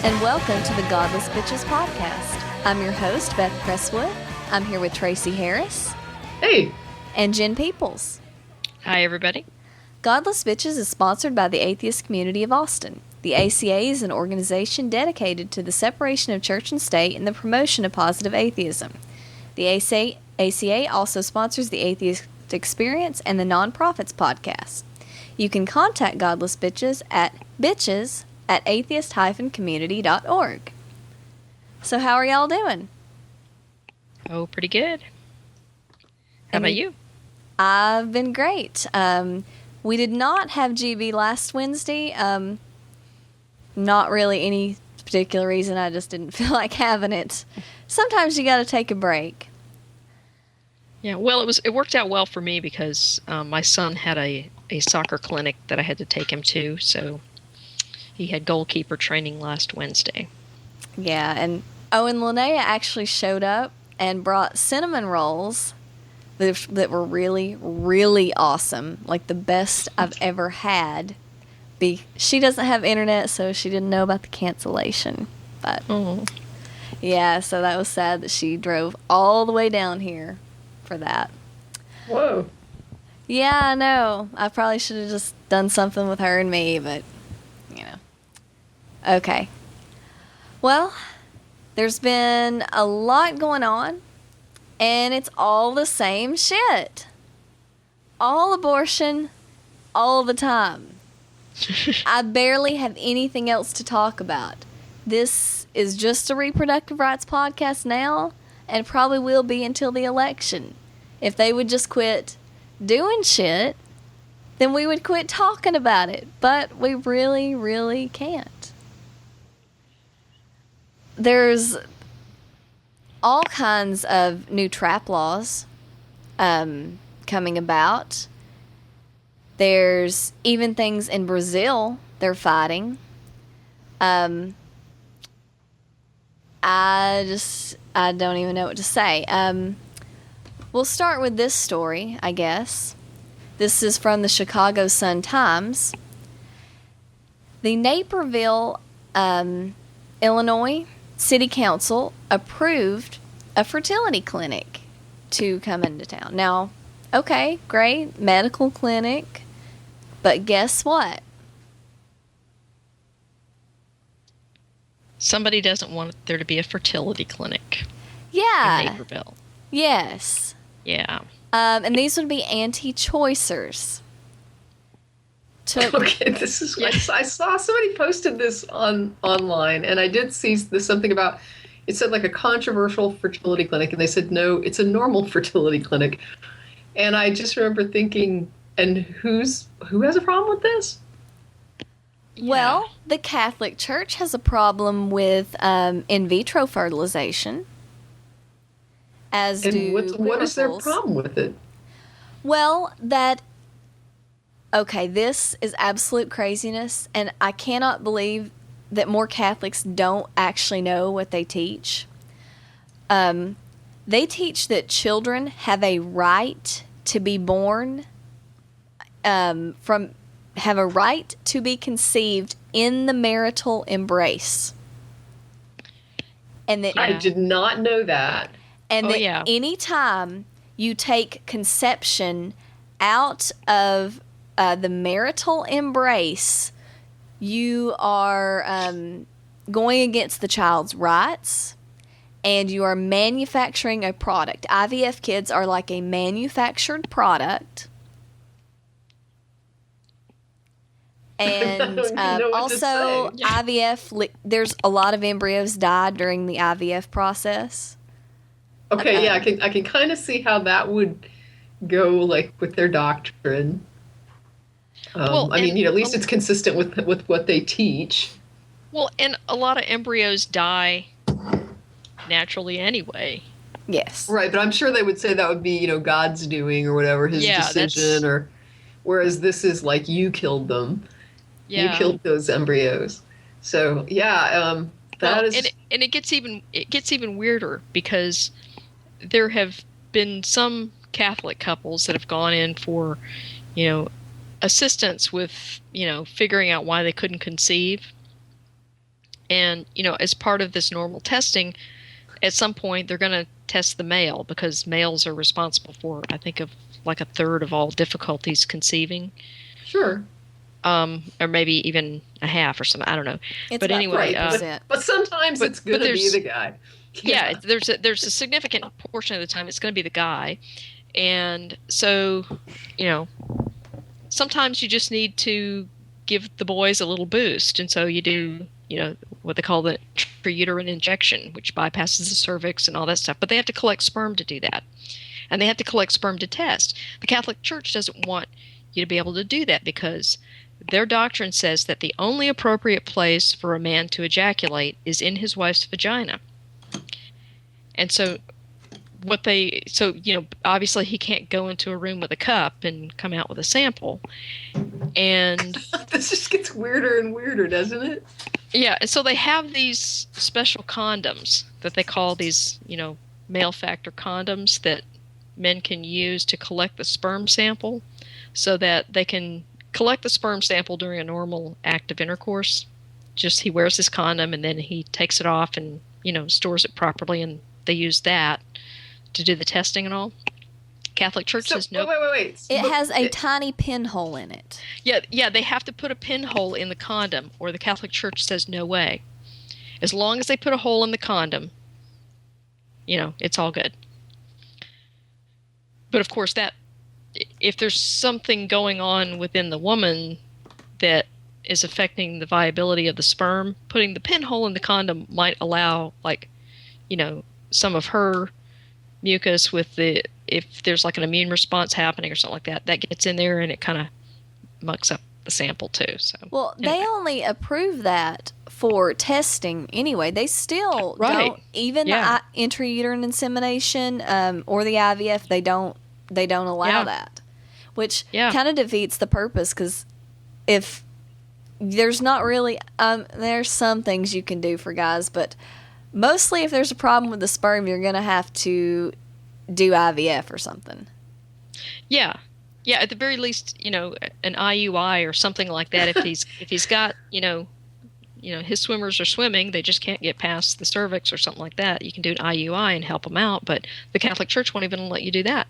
and welcome to the Godless Bitches podcast. I'm your host, Beth Presswood. I'm here with Tracie Harris. Hey. And Jen Peeples. Hi, everybody. Godless Bitches is sponsored by the Atheist Community of Austin. The ACA is an organization dedicated to the separation of church and state and the promotion of positive atheism. The ACA also sponsors the Atheist Experience and the Nonprofits podcast. You can contact Godless Bitches at atheist-community.org. So how are y'all doing? Oh, pretty good. How about you? I've been great. We did not have GB last Wednesday. Not really any particular reason. I just didn't feel like having it. Sometimes you got to take a break. Yeah, well, it worked out well for me because my son had a soccer clinic that I had to take him to, so he had goalkeeper training last Wednesday. Yeah, and Linnea actually showed up and brought cinnamon rolls that were really, really awesome. Like the best I've ever had. She doesn't have internet, so she didn't know about the cancellation. But yeah, so that was sad that she drove all the way down here for that. Whoa. Yeah, I know. I probably should have just done something with her and me, but, you know. Okay. Well, there's been a lot going on, and it's all the same shit. All abortion, all the time. I barely have anything else to talk about. This is just a reproductive rights podcast now, and probably will be until the election. If they would just quit doing shit, then we would quit talking about it. But we really, really can't. There's all kinds of new trap laws coming about. There's even things in Brazil they're fighting. I don't even know what to say. We'll start with this story, I guess. This is from the Chicago Sun-Times. The Naperville, Illinois City Council approved a fertility clinic to come into town. Now, okay, great, medical clinic, but guess what? Somebody doesn't want there to be a fertility clinic. Yeah. In Naperville. Yes. Yeah. And these would be anti-choicers. Okay, this is. Yeah. I saw somebody posted this online, and I did see this something about. It said like a controversial fertility clinic, and they said no, it's a normal fertility clinic. And I just remember thinking, and who has a problem with this? Well, the Catholic Church has a problem with in vitro fertilization. As and do what is their problem with it? Well, okay, this is absolute craziness, and I cannot believe that more Catholics don't actually know what they teach. They teach that children have a right to be born, have a right to be conceived in the marital embrace. And that I did not know that. And that any time you take conception out of the marital embrace, you are going against the child's rights, and you are manufacturing a product. IVF kids are like a manufactured product. And also IVF, there's a lot of embryos died during the IVF process. Okay, I can kind of see how that would go, like, with their doctrine. Well, I mean, at least it's consistent with what they teach. Well, and a lot of embryos die naturally anyway. Yes. Right, but I'm sure they would say that would be, God's doing or whatever, his decision, or whereas this is like you killed them. Yeah. You killed those embryos. So, that is. And it gets even weirder because there have been some Catholic couples that have gone in for, assistance with, figuring out why they couldn't conceive. And, as part of this normal testing, at some point they're going to test the male, because males are responsible for, I think, of like a third of all difficulties conceiving. Sure. Or maybe even a half or something. I don't know. It's but about anyway, 40%. But sometimes it's going to be the guy. Yeah, there's a significant portion of the time it's going to be the guy. And so, sometimes you just need to give the boys a little boost. And so you do, what they call the intrauterine injection, which bypasses the cervix and all that stuff. But they have to collect sperm to do that. And they have to collect sperm to test. The Catholic Church doesn't want you to be able to do that, because their doctrine says that the only appropriate place for a man to ejaculate is in his wife's vagina. And so obviously he can't go into a room with a cup and come out with a sample. And this just gets weirder and weirder, doesn't it? Yeah, and so they have these special condoms that they call these, male factor condoms that men can use to collect the sperm sample, so that they can collect the sperm sample during a normal act of intercourse. Just he wears his condom and then he takes it off and, stores it properly, and they use that to do the testing and all. Catholic Church says no. Wait. It has a tiny pinhole in it. Yeah, they have to put a pinhole in the condom, or the Catholic Church says no way. As long as they put a hole in the condom, it's all good. But of course, that if there's something going on within the woman that is affecting the viability of the sperm, putting the pinhole in the condom might allow, some of her mucus if there's like an immune response happening or something like that, that gets in there and it kind of mucks up the sample too. So they only approve that for testing anyway. They still don't, even the intrauterine insemination or the IVF, they don't allow that, which kind of defeats the purpose, because if there's not really there's some things you can do for guys, but mostly if there's a problem with the sperm, you're going to have to do IVF or something. Yeah, at the very least, an IUI or something like that. If he's got, his swimmers are swimming, they just can't get past the cervix or something like that. You can do an IUI and help him out, but the Catholic Church won't even let you do that.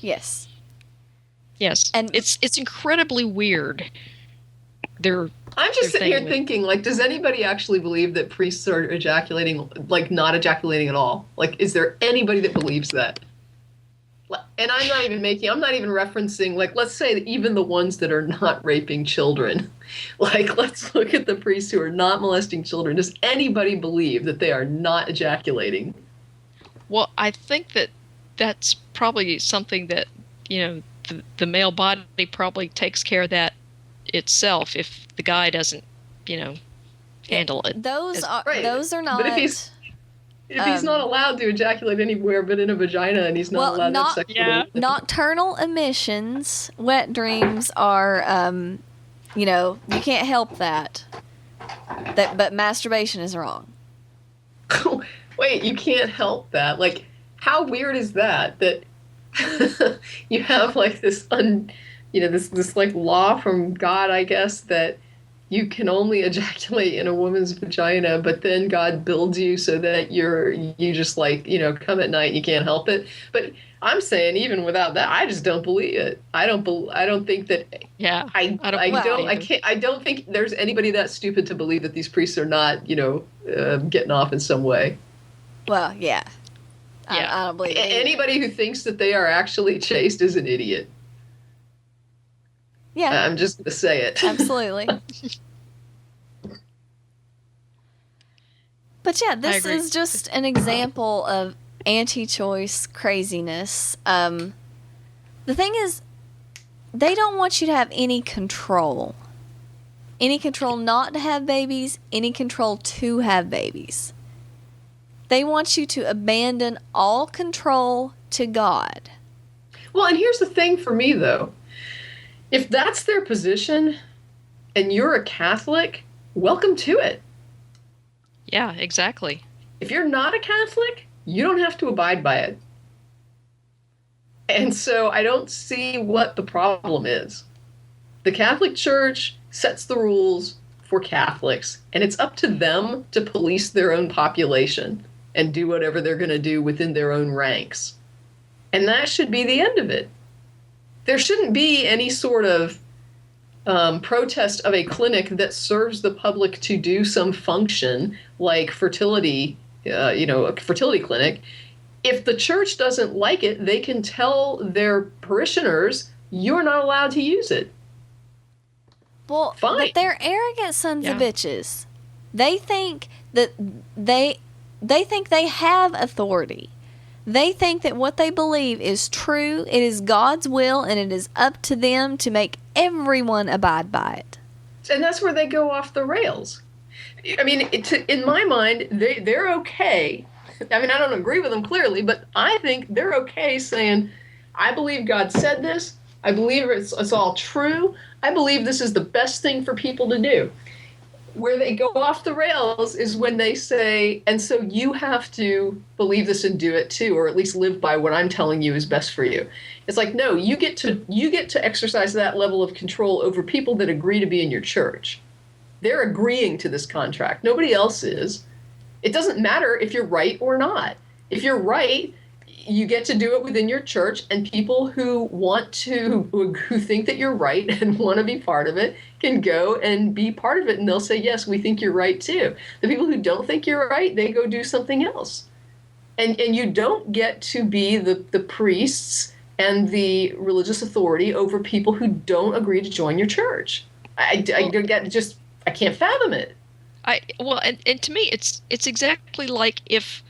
Yes. And it's incredibly weird. I'm just sitting here thinking, does anybody actually believe that priests are ejaculating, not ejaculating at all? Is there anybody that believes that? And I'm not even referencing, let's say that even the ones that are not raping children. Let's look at the priests who are not molesting children. Does anybody believe that they are not ejaculating? Well, I think that's probably something that, the male body probably takes care of that itself if the guy doesn't, handle it. Those are not. But if he's not allowed to ejaculate anywhere but in a vagina, and he's not allowed to have sex with a woman. Nocturnal emissions, wet dreams are, you can't help that. But masturbation is wrong. Wait, you can't help that? How weird is that? That you have this this law from God, I guess, that you can only ejaculate in a woman's vagina, but then God builds you so that you just come at night and you can't help it. But I'm saying even without that, I just don't believe it. I don't think that. Yeah, I don't think there's anybody that stupid to believe that these priests are not getting off in some way. Well, yeah. I don't believe it. Anybody who thinks that they are actually chaste is an idiot. Yeah. I'm just going to say it. Absolutely. But yeah, this is just an example of anti-choice craziness. The thing is, they don't want you to have any control. Any control not to have babies, any control to have babies. They want you to abandon all control to God. Well, and here's the thing for me, though. If that's their position and you're a Catholic, welcome to it. Yeah, exactly. If you're not a Catholic, you don't have to abide by it. And so I don't see what the problem is. The Catholic Church sets the rules for Catholics, and it's up to them to police their own population and do whatever they're going to do within their own ranks. And that should be the end of it. There shouldn't be any sort of protest of a clinic that serves the public to do some function like fertility, a fertility clinic. If the church doesn't like it, they can tell their parishioners, you're not allowed to use it. Well, fine. But they're arrogant sons of bitches. They think that they think they have authority. They think that what they believe is true, it is God's will, and it is up to them to make everyone abide by it. And that's where they go off the rails. I mean, in my mind, they're okay. I mean, I don't agree with them clearly, but I think they're okay saying, I believe God said this. I believe it's all true. I believe this is the best thing for people to do. Where they go off the rails is when they say, and so you have to believe this and do it too, or at least live by what I'm telling you is best for you. It's like, no, you get to exercise that level of control over people that agree to be in your church. They're agreeing to this contract. Nobody else is. It doesn't matter if you're right or not. If you're right, you get to do it within your church, and people who think that you're right and want to be part of it can go and be part of it, and they'll say, yes, we think you're right too. The people who don't think you're right, they go do something else. And you don't get to be the priests and the religious authority over people who don't agree to join your church. I can't fathom it. And to me, it's exactly like if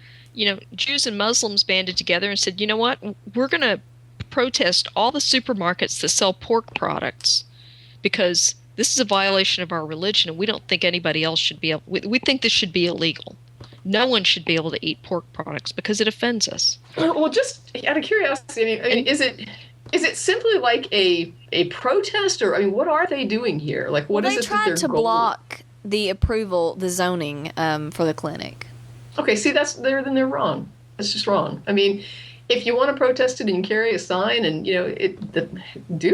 Jews and Muslims banded together and said, you know what, we're going to protest all the supermarkets that sell pork products because this is a violation of our religion, and we don't think anybody else should be able. We think this should be illegal. No one should be able to eat pork products because it offends us. Well, just out of curiosity, I mean, is it simply like a protest, or what are they doing here? Like, what is it that they're tried to block the zoning for the clinic. Okay, see, then they're wrong. That's just wrong. I mean, if you want to protest it and carry a sign and do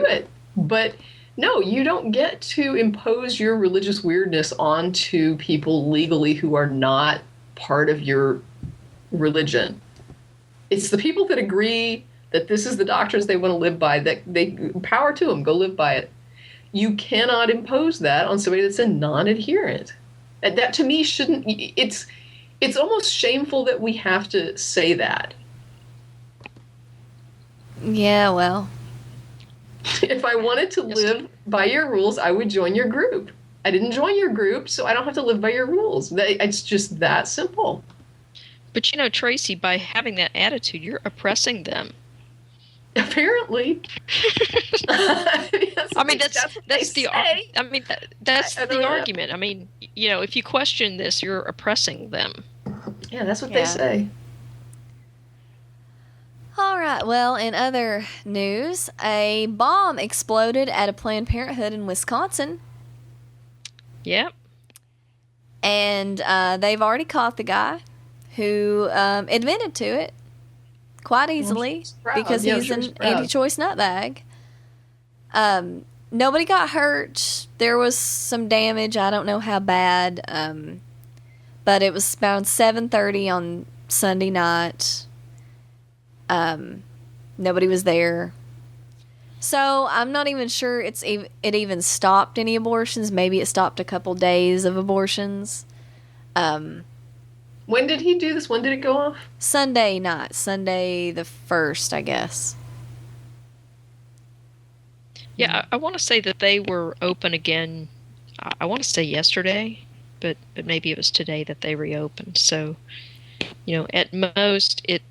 it, but no, you don't get to impose your religious weirdness onto people legally who are not part of your religion. It's the people that agree that this is the doctrines they want to live by, that they power to them, go live by it. You cannot impose that on somebody that's a non-adherent. That to me shouldn't. It's almost shameful that we have to say that. Yeah, well. If I wanted to live by your rules, I would join your group. I didn't join your group, so I don't have to live by your rules. It's just that simple. But Tracie, by having that attitude, you're oppressing them. Apparently. That's the argument. I mean, if you question this, you're oppressing them. Yeah, that's what they say. All right. Well, in other news, a bomb exploded at a Planned Parenthood in Wisconsin. Yep. And they've already caught the guy who admitted to it quite easily because he's an anti-choice nutbag. Nobody got hurt. There was some damage. I don't know how bad. But it was around 7:30 on Sunday night. Nobody was there. So I'm not even sure it even stopped any abortions. Maybe it stopped a couple days of abortions. When did he do this? When did it go off? Sunday night. Sunday the 1st, I guess. Yeah, I want to say that they were open again, I want to say yesterday, but maybe it was today that they reopened. So, at most, it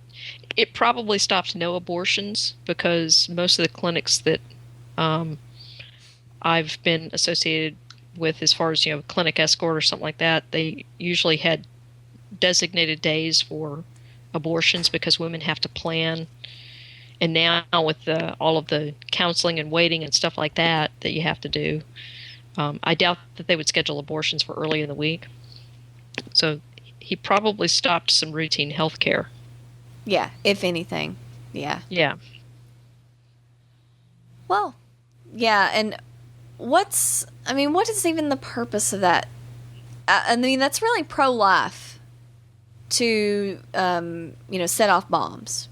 probably stopped no abortions because most of the clinics that I've been associated with as far as, clinic escort or something like that, they usually had designated days for abortions because women have to plan. And now with all of the counseling and waiting and stuff like that you have to do, I doubt that they would schedule abortions for early in the week. So he probably stopped some routine health care. Yeah, if anything. Yeah. Yeah. Well, yeah, and what is even the purpose of that? I mean, that's really pro-life to, set off bombs.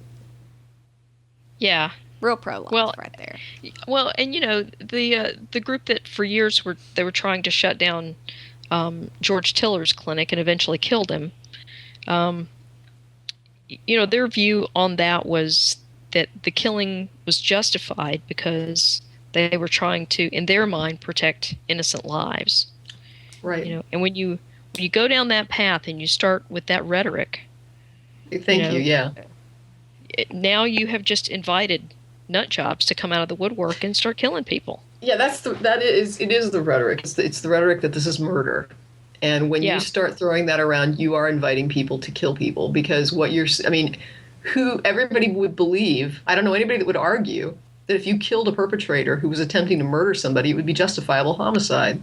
Yeah. Real pro-life right there. Well, and the group that for years were trying to shut down George Tiller's clinic and eventually killed him. Their view on that was that the killing was justified because they were trying to, in their mind, protect innocent lives. Right. And when you go down that path and you start with that rhetoric, Thank you. Yeah. Now you have just invited nut jobs to come out of the woodwork and start killing people. Yeah, it is the rhetoric. It's the rhetoric that this is murder. And when you start throwing that around, you are inviting people to kill people, because everybody would believe, I don't know anybody that would argue that if you killed a perpetrator who was attempting to murder somebody, it would be justifiable homicide.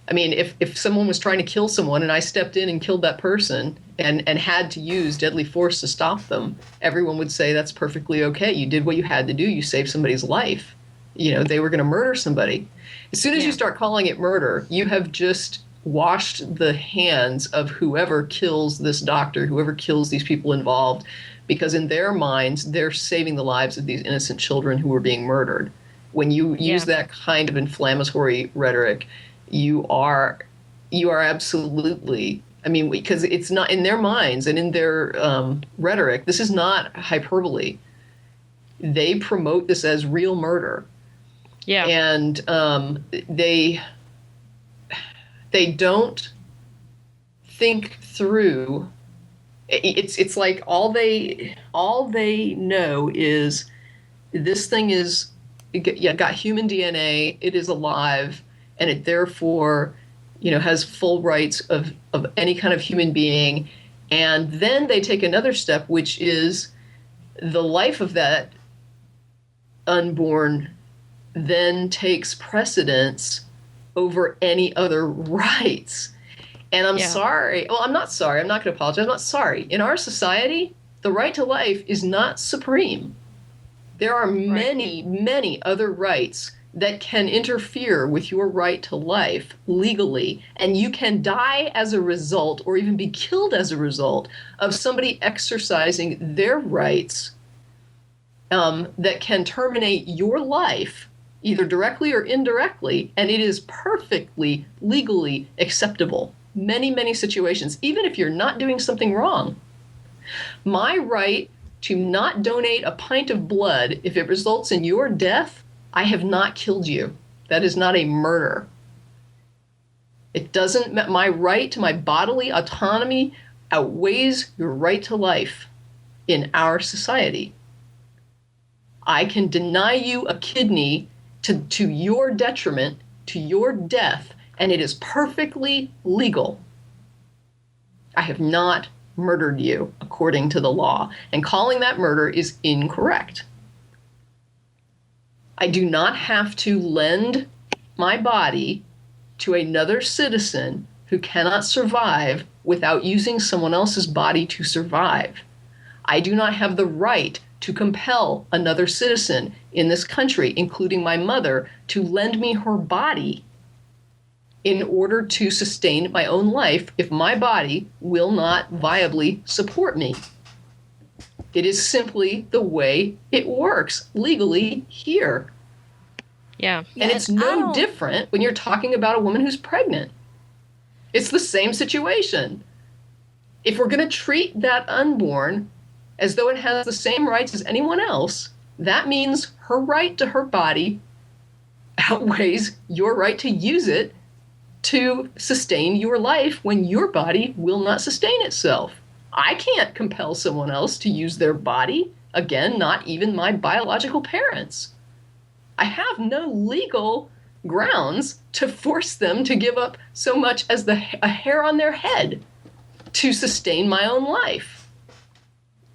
I mean, if someone was trying to kill someone and I stepped in and killed that person and had to use deadly force to stop them, everyone would say that's perfectly okay. You did what you had to do. You saved somebody's life. They were going to murder somebody. As soon as you start calling it murder, you have just washed the hands of whoever kills this doctor, whoever kills these people involved, because in their minds, they're saving the lives of these innocent children who were being murdered. When you use that kind of inflammatory rhetoric, you are absolutely, because it's not in their minds and in their rhetoric, this is not hyperbole. They promote this as real murder. Yeah. And they don't think through. It's like all they know is this thing is got human DNA. It is alive, and it therefore has full rights of any kind of human being. And then they take another step, which is the life of that unborn then takes precedence over any other rights. And I'm sorry. Well, I'm not sorry. I'm not going to apologize. I'm not sorry. In our society, the right to life is not supreme. There are many, many other rights that can interfere with your right to life legally, and you can die as a result or even be killed as a result of somebody exercising their rights that can terminate your life either directly or indirectly, and it is perfectly legally acceptable. Many, many situations, even if you're not doing something wrong. My right to not donate a pint of blood if it results in your death, I have not killed you. That is not a murder. It doesn't, my right to my bodily autonomy outweighs your right to life in our society. I can deny you a kidney to your detriment, to your death, and it is perfectly legal. I have not murdered you according to the law, and calling that murder is incorrect. I do not have to lend my body to another citizen who cannot survive without using someone else's body to survive. I do not have the right to compel another citizen in this country, including my mother, to lend me her body in order to sustain my own life if my body will not viably support me. It is simply the way it works legally here. Yeah. And it's no different when you're talking about a woman who's pregnant. It's the same situation. If we're going to treat that unborn as though it has the same rights as anyone else, that means her right to her body outweighs your right to use it to sustain your life when your body will not sustain itself. I can't compel someone else to use their body. Again, not even my biological parents. I have no legal grounds to force them to give up so much as a hair on their head to sustain my own life.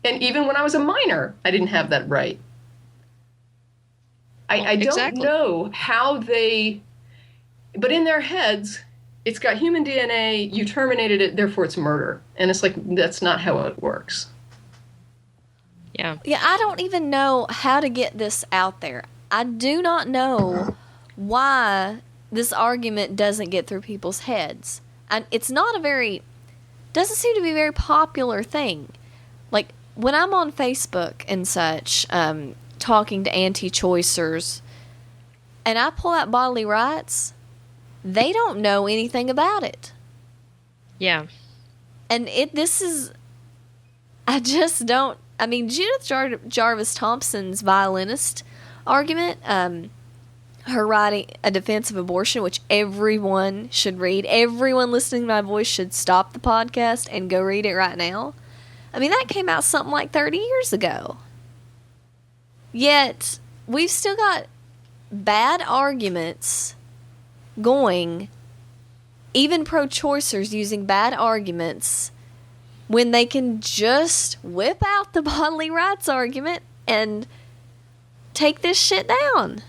And even when I was a minor, I didn't have that right. I don't know how they, but in their heads, it's got human DNA, you terminated it, therefore it's murder. And it's like, that's not how it works. Yeah. Yeah, I don't even know how to get this out there. I do not know why this argument doesn't get through people's heads. And it's not doesn't seem to be a very popular thing. Like, when I'm on Facebook and such, talking to anti-choicers, and I pull out bodily rights, they don't know anything about it. Yeah. And I just don't, I mean, Judith Jarvis Thompson's violinist argument, her writing A Defense of Abortion, which everyone should read. Everyone listening to my voice should stop the podcast and go read it right now. I mean, that came out something like 30 years ago. Yet, we've still got bad arguments going, even pro-choicers using bad arguments, when they can just whip out the bodily rights argument and take this shit down.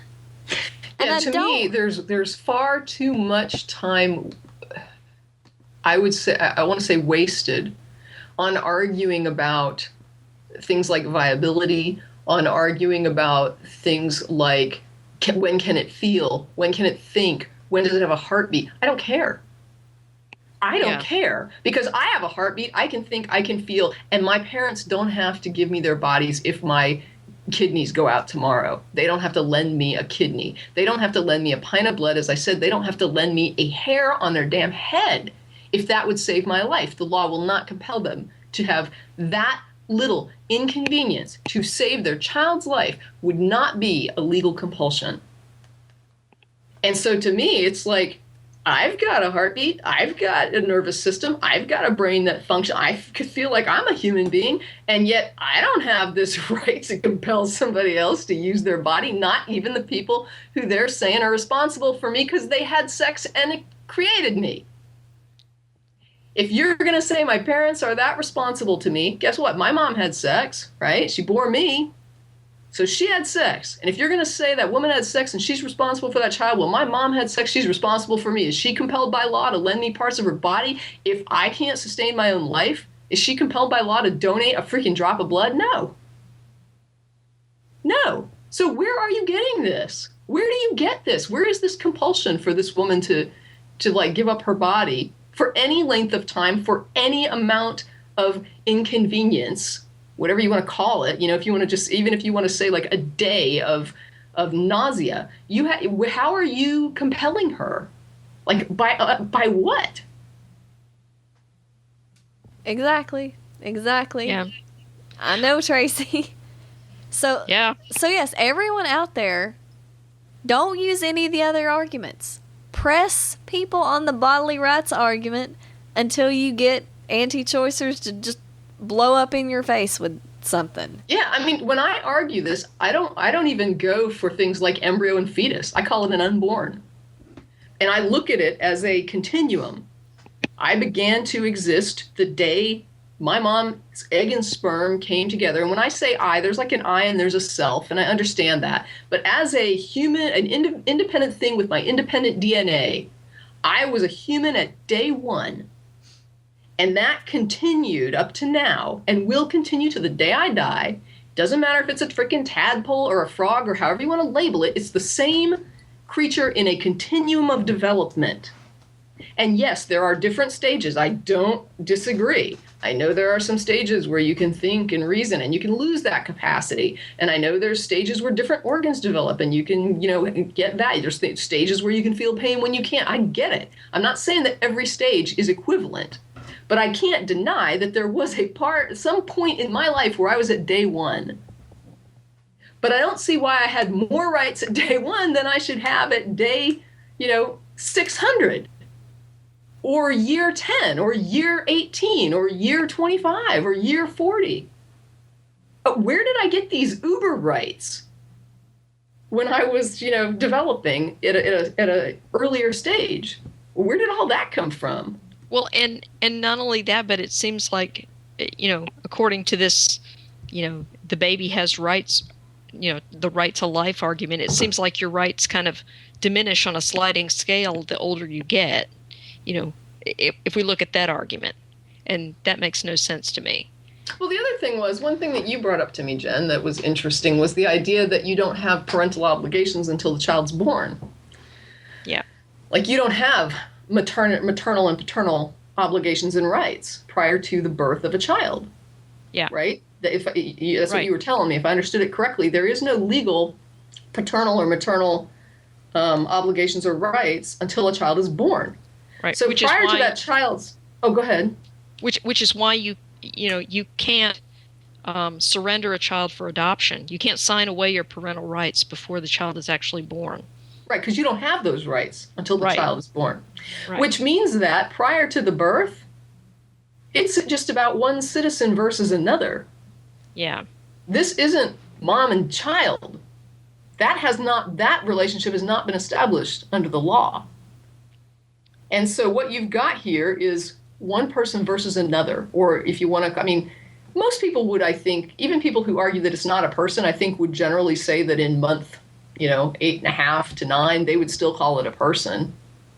Yeah, to me, there's far too much time, I want to say wasted, on arguing about things like viability, on arguing about things like when can it feel, when can it think, when does it have a heartbeat. I don't care. I don't care, because I have a heartbeat, I can think, I can feel, and my parents don't have to give me their bodies if my kidneys go out tomorrow. They don't have to lend me a kidney. They don't have to lend me a pint of blood. As I said, they don't have to lend me a hair on their damn head if that would save my life. The law will not compel them to have that little inconvenience to save their child's life. Would not be a legal compulsion. And so to me, it's like, I've got a heartbeat, I've got a nervous system, I've got a brain that functions, I feel like I'm a human being, and yet I don't have this right to compel somebody else to use their body, not even the people who they're saying are responsible for me because they had sex and it created me. If you're going to say my parents are that responsible to me, guess what? My mom had sex, right? She bore me. So she had sex. And if you're going to say that woman had sex and she's responsible for that child, well, my mom had sex, she's responsible for me. Is she compelled by law to lend me parts of her body if I can't sustain my own life? Is she compelled by law to donate a freaking drop of blood? No. No. So where are you getting this? Where do you get this? Where is this compulsion for this woman to like give up her body for any length of time, for any amount of inconvenience, whatever you want to call it, if you want to just, even if you want to say like a day of nausea, how are you compelling her? Like by what? Exactly. Yeah. I know, Tracie. So yes, everyone out there, don't use any of the other arguments. Press people on the bodily rights argument until you get anti-choicers to just blow up in your face with something. Yeah, I mean, when I argue this, I don't even go for things like embryo and fetus. I call it an unborn. And I look at it as a continuum. I began to exist the day my mom's egg and sperm came together. And when I say I, there's like an I and there's a self, and I understand that. But as a human, an independent thing with my independent DNA, I was a human at day one. And that continued up to now and will continue to the day I die. Doesn't matter if it's a freaking tadpole or a frog or however you want to label it. It's the same creature in a continuum of development. And yes, there are different stages. I don't disagree. I know there are some stages where you can think and reason and you can lose that capacity. And I know there's stages where different organs develop and you can, get that. There's stages where you can feel pain when you can't. I get it. I'm not saying that every stage is equivalent. But I can't deny that there was some point in my life where I was at day one. But I don't see why I had more rights at day one than I should have at day, 600. Or year 10, or year 18, or year 25, or year 40. Where did I get these uber rights when I was, developing at a earlier stage? Where did all that come from? Well, and not only that, but it seems like, according to this, the baby has rights, the right to life argument, it seems like your rights kind of diminish on a sliding scale the older you get, if we look at that argument. And that makes no sense to me. Well, the other thing was, one thing that you brought up to me, Jen, that was interesting was the idea that you don't have parental obligations until the child's born. Like you don't have maternal and paternal obligations and rights prior to the birth of a child. Yeah. Right? That's Right. what you were telling me. If I understood it correctly, there is no legal paternal or maternal obligations or rights until a child is born. Right. So prior to that child's, oh, go ahead. Which is why you can't surrender a child for adoption. You can't sign away your parental rights before the child is actually born. Right, because you don't have those rights until the child is born. Right. Which means that prior to the birth, it's just about one citizen versus another. Yeah. This isn't mom and child. That relationship has not been established under the law. And so what you've got here is one person versus another. Or if you want to, most people would, I think, even people who argue that it's not a person, I think would generally say that in month 8.5 to 9, they would still call it a person.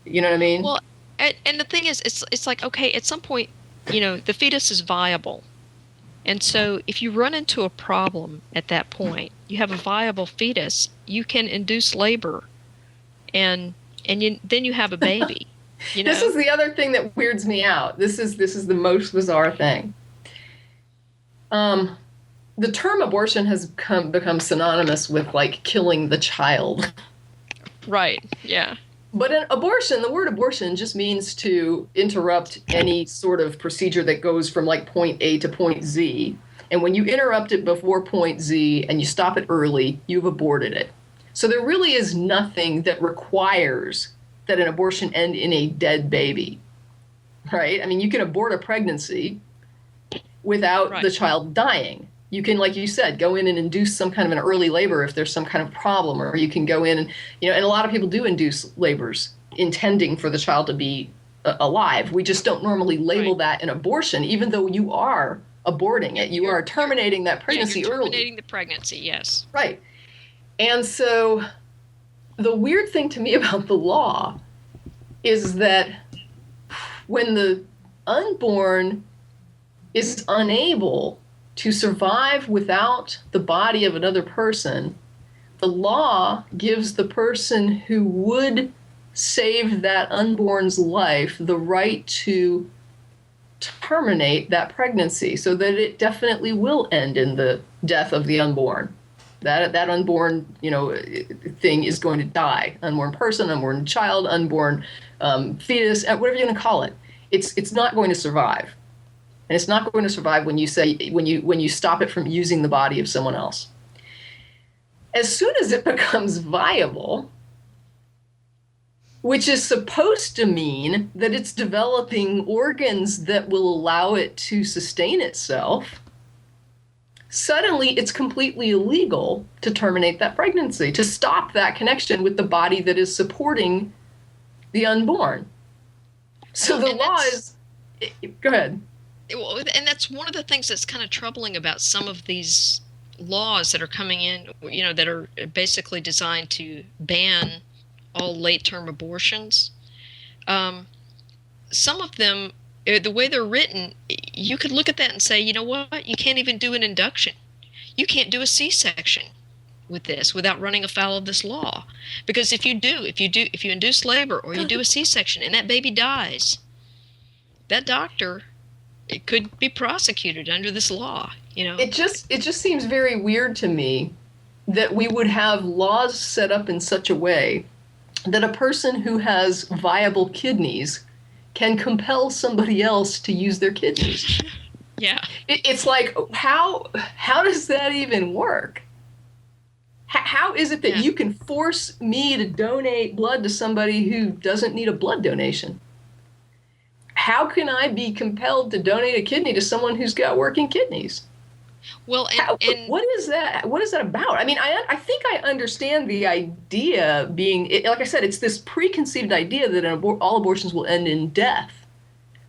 You know what I mean? Well, and the thing is, it's like, okay, at some point, the fetus is viable. And so if you run into a problem at that point, you have a viable fetus, you can induce labor and then you have a baby. This is the other thing that weirds me out. This is the most bizarre thing. The term abortion has become synonymous with like killing the child. Right. Yeah. But the word abortion just means to interrupt any sort of procedure that goes from like point A to point Z. And when you interrupt it before point Z and you stop it early, you've aborted it. So there really is nothing that requires that an abortion end in a dead baby, right? You can abort a pregnancy without the child dying. You can, like you said, go in and induce some kind of an early labor if there's some kind of problem, or you can go in and, and a lot of people do induce labors intending for the child to be alive. We just don't normally label that an abortion, even though you are aborting it. You are terminating that pregnancy early. Terminating the pregnancy, yes. Right. And so the weird thing to me about the law is that when the unborn is unable to survive without the body of another person, the law gives the person who would save that unborn's life the right to terminate that pregnancy so that it definitely will end in the death of the unborn. That unborn, thing is going to die. Unborn person, unborn child, unborn fetus, whatever you're going to call it. It's not going to survive. And it's not going to survive when you stop it from using the body of someone else. As soon as it becomes viable, which is supposed to mean that it's developing organs that will allow it to sustain itself, suddenly it's completely illegal to terminate that pregnancy, to stop that connection with the body that is supporting the unborn. So the law is... Go ahead. And that's one of the things that's kind of troubling about some of these laws that are coming in, that are basically designed to ban all late-term abortions. Some of them, the way they're written, you could look at that and say, you know what, you can't even do an induction. You can't do a C-section with this without running afoul of this law. Because if you induce labor or you do a C-section and that baby dies, that doctor, it could be prosecuted under this law, It just seems very weird to me that we would have laws set up in such a way that a person who has viable kidneys can compel somebody else to use their kidneys. Yeah. It's like, how does that even work? How is it that you can force me to donate blood to somebody who doesn't need a blood donation? How can I be compelled to donate a kidney to someone who's got working kidneys? Well, what is that? What is that about? I think I understand the idea being, like I said, it's this preconceived idea that all abortions will end in death,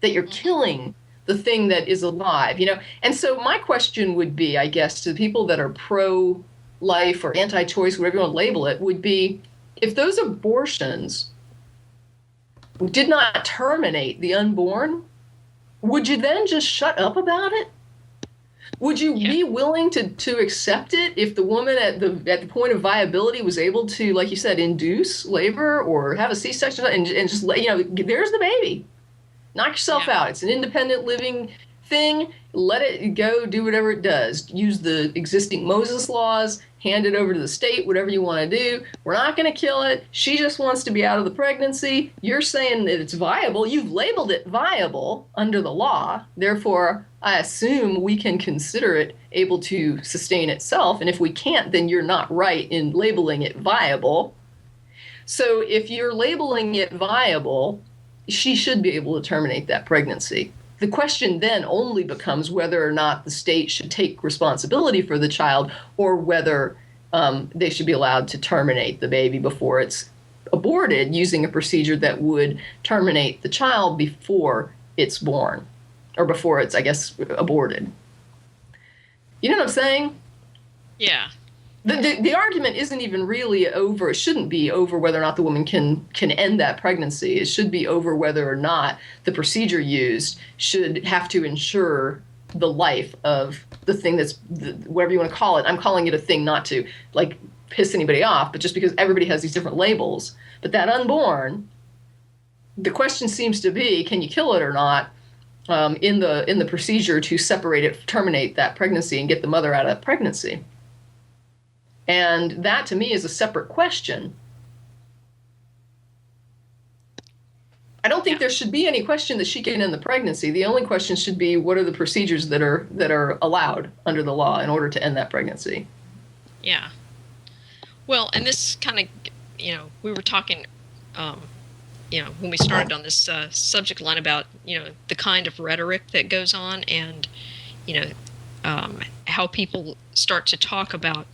that you're killing the thing that is alive, And so my question would be, I guess, to the people that are pro-life or anti-choice, whatever you want to label it, would be, if those abortions did not terminate the unborn, would you then just shut up about it? Would you be willing to accept it if the woman at the point of viability was able to, like you said, induce labor or have a C-section and just let, there's the baby. Knock yourself out. It's an independent living thing. Let it go, do whatever it does. Use the existing Moses laws, hand it over to the state, whatever you want to do. We're not going to kill it. She just wants to be out of the pregnancy. You're saying that it's viable. You've labeled it viable under the law. Therefore, I assume we can consider it able to sustain itself. And if we can't, then you're not right in labeling it viable. So if you're labeling it viable, she should be able to terminate that pregnancy. The question then only becomes whether or not the state should take responsibility for the child or whether they should be allowed to terminate the baby before it's aborted using a procedure that would terminate the child before it's born or before it's, I guess, aborted. You know what I'm saying? Yeah. The argument isn't even really over. It shouldn't be over whether or not the woman can end that pregnancy. It should be over whether or not the procedure used should have to ensure the life of the thing that's whatever you want to call it. I'm calling it a thing not to like piss anybody off, but just because everybody has these different labels. But that unborn, the question seems to be, can you kill it or not in the procedure to separate it, terminate that pregnancy, and get the mother out of that pregnancy? And that, to me, is a separate question. I don't think there should be any question that she can end the pregnancy. The only question should be, what are the procedures that are allowed under the law in order to end that pregnancy? Yeah. Well, and this kind of, we were talking, when we started on this subject line about, the kind of rhetoric that goes on and, how people start to talk about,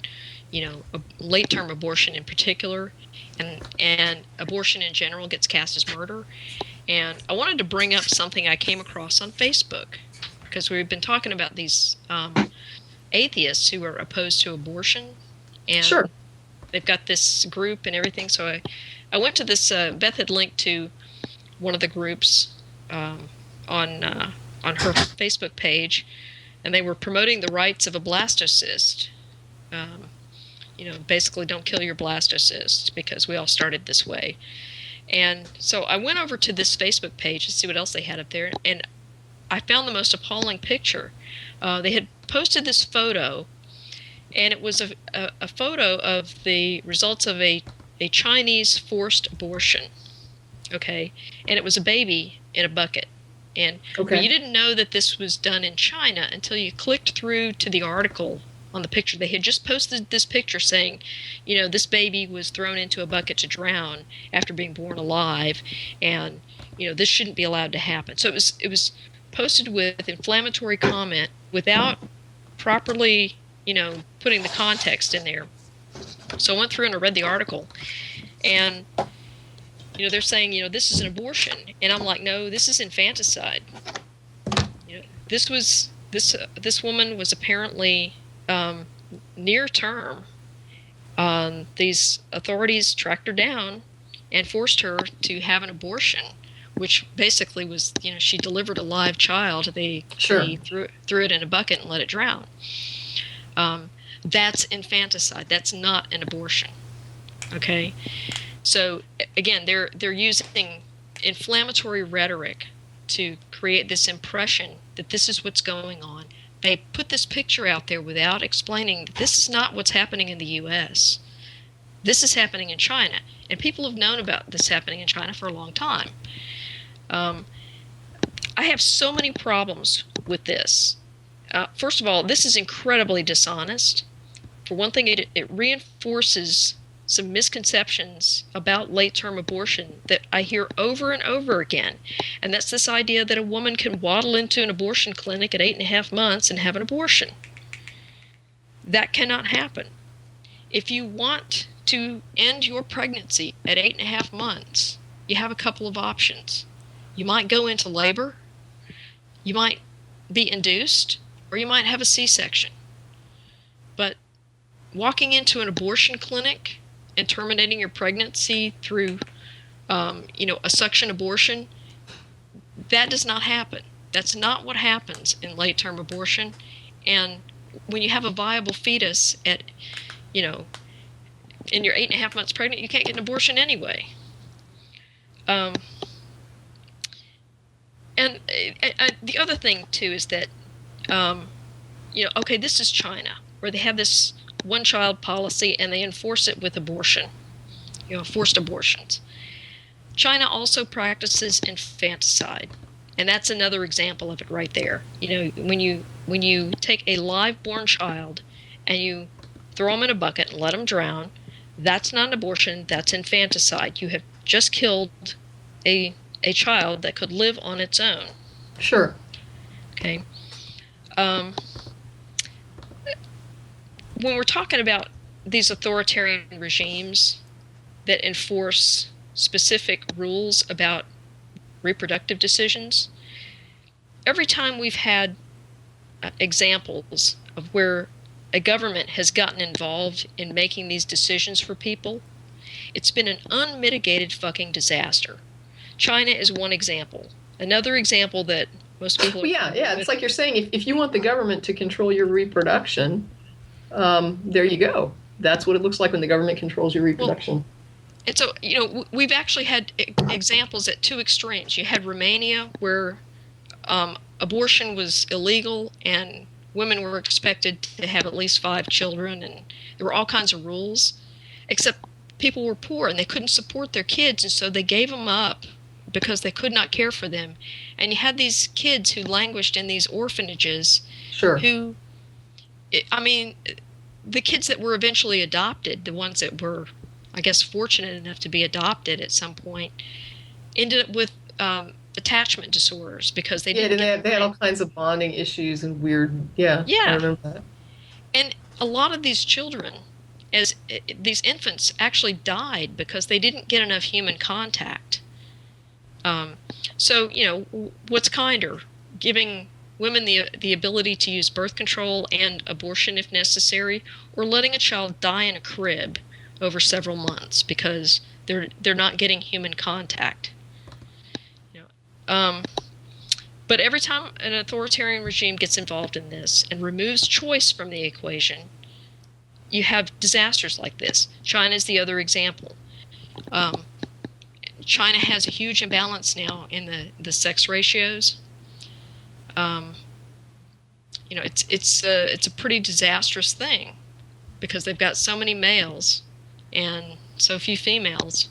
late-term abortion in particular, and abortion in general gets cast as murder. And I wanted to bring up something I came across on Facebook, because we've been talking about these atheists who are opposed to abortion. And sure. They've got this group and everything. So I went to this, Beth had linked to one of the groups on her Facebook page, and they were promoting the rights of a blastocyst. Basically don't kill your blastocyst because we all started this way. And so I went over to this Facebook page to see what else they had up there, and I found the most appalling picture. They had posted this photo, and it was a photo of the results of a Chinese forced abortion. Okay? And it was a baby in a bucket. And you didn't know that this was done in China until you clicked through to the article on the picture. They had just posted this picture saying, this baby was thrown into a bucket to drown after being born alive, and this shouldn't be allowed to happen. So it was posted with inflammatory comment without properly, putting the context in there. So I went through and I read the article, and they're saying, this is an abortion, and I'm like, no, this is infanticide. This woman was apparently near term. These authorities tracked her down and forced her to have an abortion, which basically was, she delivered a live child. They threw it in a bucket and let it drown. That's infanticide. That's not an abortion. Okay? So again, they're using inflammatory rhetoric to create this impression that this is what's going on. They put this picture out there without explaining that this is not what's happening in the U.S. This is happening in China. And people have known about this happening in China for a long time. I have so many problems with this. First of all, this is incredibly dishonest. For one thing, it reinforces some misconceptions about late-term abortion that I hear over and over again. And that's this idea that a woman can waddle into an abortion clinic at 8.5 months and have an abortion. That cannot happen. If you want to end your pregnancy at 8.5 months, you have a couple of options. You might go into labor, you might be induced, or you might have a C-section. But walking into an abortion clinic and terminating your pregnancy through, a suction abortion, that does not happen. That's not what happens in late-term abortion, And when you have a viable fetus at, and you're 8.5 months pregnant, you can't get an abortion anyway. And the other thing, too, is that, okay, this is China, where they have this one-child policy and they enforce it with abortion, forced abortions. China also practices infanticide, and that's another example of it right there. When you take a live-born child and you throw them in a bucket and let them drown, that's not an abortion, that's infanticide. You have just killed a child that could live on its own. Sure. Okay. When we're talking about these authoritarian regimes that enforce specific rules about reproductive decisions, every time we've had examples of where a government has gotten involved in making these decisions for people, it's been an unmitigated fucking disaster. China is one example. Another example that most people... Well, yeah. It's like you're saying, if you want the government to control your reproduction, there you go. That's what it looks like when the government controls your reproduction. Well, and so, we've actually had examples at two extremes. You had Romania, where abortion was illegal and women were expected to have at least 5 children, and there were all kinds of rules, except people were poor and they couldn't support their kids, and so they gave them up because they could not care for them. And you had these kids who languished in these orphanages. Sure. Who, the kids that were eventually adopted, the ones that were, I guess, fortunate enough to be adopted at some point, ended up with attachment disorders because they didn't they had all kinds of bonding issues and weird, I remember that. And a lot of these children, these infants, actually died because they didn't get enough human contact. So, what's kinder? Giving women the ability to use birth control and abortion if necessary, or letting a child die in a crib over several months because they're not getting human contact. But every time an authoritarian regime gets involved in this and removes choice from the equation, you have disasters like this. China is the other example. China has a huge imbalance now in the sex ratios. It's a pretty disastrous thing because they've got so many males and so few females.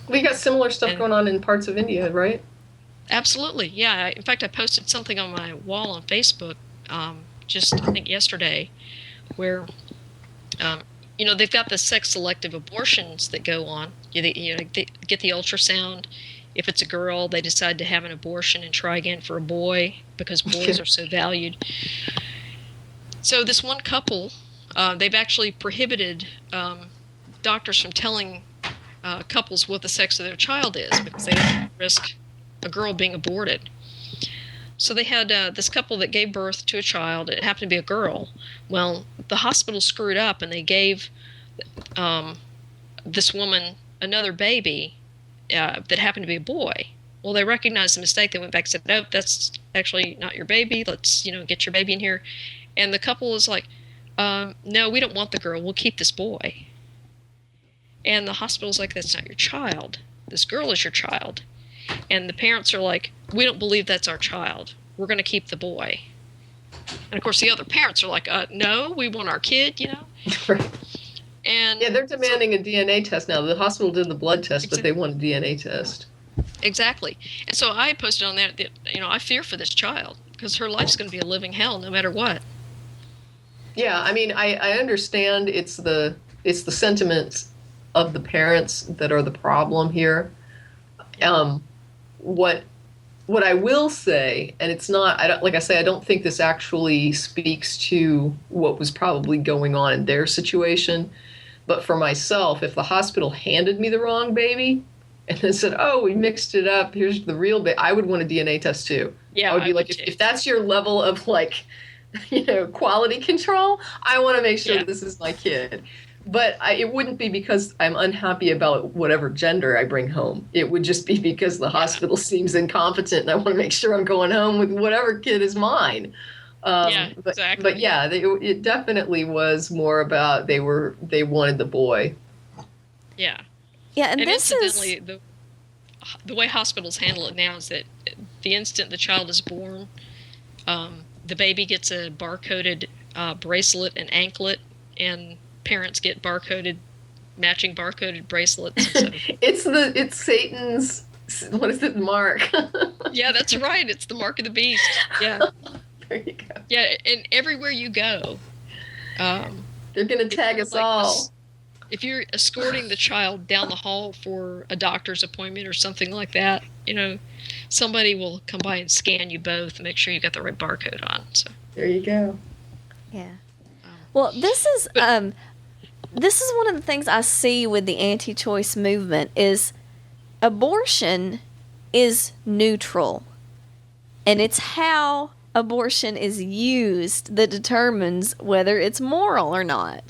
We got similar stuff going on in parts of India, right? Absolutely, yeah. In fact, I posted something on my wall on Facebook just, I think, yesterday where, they've got the sex-selective abortions that go on. They get the ultrasound. If it's a girl, they decide to have an abortion and try again for a boy because boys are so valued. So this one couple, they've actually prohibited doctors from telling couples what the sex of their child is because they don't risk a girl being aborted. So they had this couple that gave birth to a child. It happened to be a girl. Well, the hospital screwed up and they gave this woman another baby that happened to be a boy. Well, they recognized the mistake. They went back and said, "No, that's actually not your baby. Let's, get your baby in here." And the couple was like, "No, we don't want the girl. We'll keep this boy." And the hospital's like, "That's not your child. This girl is your child." And the parents are like, "We don't believe that's our child. We're going to keep the boy." And of course, the other parents are like, "No, we want our kid," Right. And they're demanding a DNA test now. The hospital did the blood test, but they want a DNA test. Exactly. And so I posted on there that, I fear for this child because her life's going to be a living hell no matter what. Yeah, I understand it's the sentiments of the parents that are the problem here. What I will say, and it's not, I don't think this actually speaks to what was probably going on in their situation. But for myself, if the hospital handed me the wrong baby and then said, "Oh, we mixed it up, here's the real baby," I would want a DNA test too. Yeah, I would be like, if that's your level of quality control, I want to make sure that this is my kid. But it wouldn't be because I'm unhappy about whatever gender I bring home. It would just be because the hospital seems incompetent and I want to make sure I'm going home with whatever kid is mine. Yeah, exactly. But yeah, it definitely was more about they wanted the boy. Yeah. Yeah, and this incidentally, is the way hospitals handle it now is that the instant the child is born, the baby gets a barcoded bracelet and anklet, and parents get matching barcoded bracelets. So. It's Satan's, what is it, mark? Yeah, that's right. It's the mark of the beast. Yeah. There you go. Yeah, and everywhere you go, they're going to tag us all. If you're escorting the child down the hall for a doctor's appointment or something like that, somebody will come by and scan you both and make sure you got the right barcode on. So there you go. Yeah. Well, this is one of the things I see with the anti-choice movement is abortion is neutral, and it's how abortion is used that determines whether it's moral or not.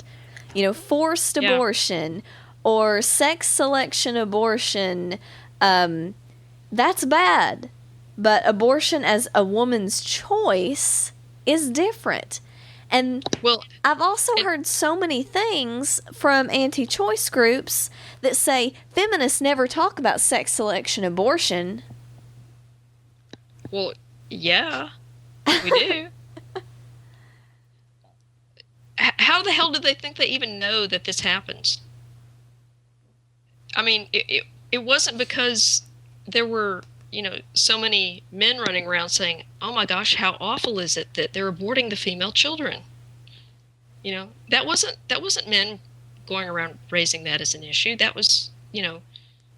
Forced abortion or sex selection abortion, that's bad. But abortion as a woman's choice is different. And I've also heard so many things from anti-choice groups that say feminists never talk about sex selection abortion. Well, yeah, we do. How the hell do they think they even know that this happens? I mean, it wasn't because there were, so many men running around saying, oh my gosh, how awful is it that they're aborting the female children? That wasn't men going around raising that as an issue. That was,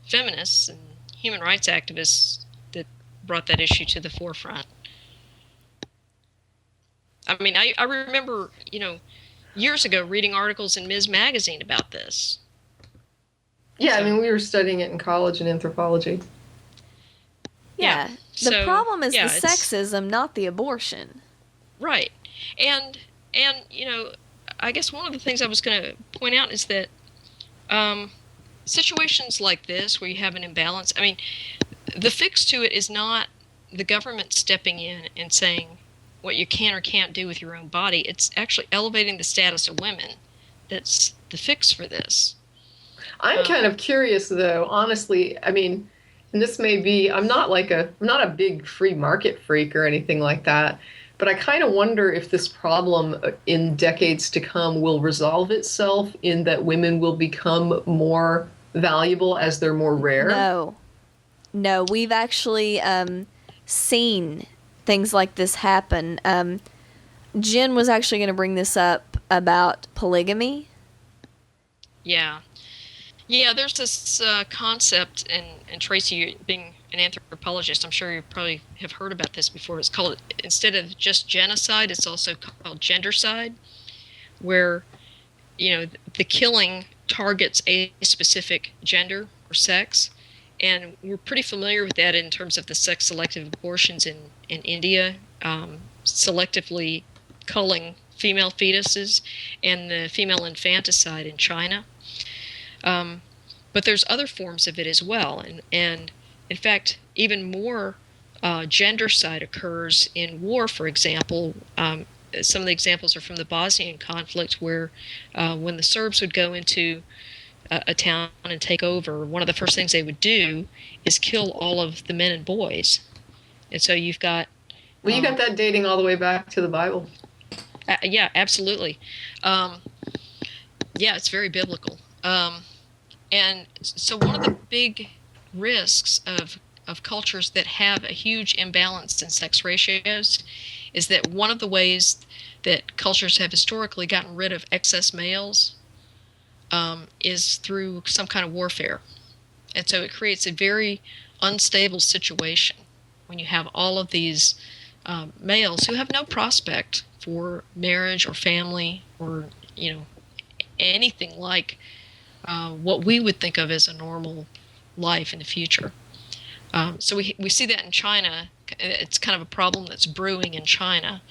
feminists and human rights activists that brought that issue to the forefront. I mean, I remember, years ago reading articles in Ms. Magazine about this. Yeah, I mean, we were studying it in college in anthropology. Yeah. The problem is the sexism, not the abortion. Right. And I guess one of the things I was going to point out is that situations like this where you have an imbalance, I mean, the fix to it is not the government stepping in and saying what you can or can't do with your own body. It's actually elevating the status of women. That's the fix for this. I'm kind of curious, though, honestly. I mean, and this may be, I'm not a big free market freak or anything like that, but I kind of wonder if this problem in decades to come will resolve itself in that women will become more valuable as they're more rare. No, we've actually seen things like this happen. Jen was actually going to bring this up about polygamy. Yeah, there's this concept, and Tracie, being an anthropologist, I'm sure you probably have heard about this before. It's called, instead of just genocide, it's also called gendercide, where, the killing targets a specific gender or sex. And we're pretty familiar with that in terms of the sex-selective abortions in India, selectively culling female fetuses, and the female infanticide in China. But there's other forms of it as well. And in fact, even more gendercide occurs in war, for example. Some of the examples are from the Bosnian conflict, where when the Serbs would go into a town and take over, one of the first things they would do is kill all of the men and boys. And so you've got... Well, you got that dating all the way back to the Bible. Yeah, absolutely. Yeah, it's very biblical. And so one of the big risks of cultures that have a huge imbalance in sex ratios is that one of the ways that cultures have historically gotten rid of excess males is through some kind of warfare. And so it creates a very unstable situation when you have all of these males who have no prospect for marriage or family or, anything like what we would think of as a normal life in the future. So we see that in China. It's kind of a problem that's brewing in China.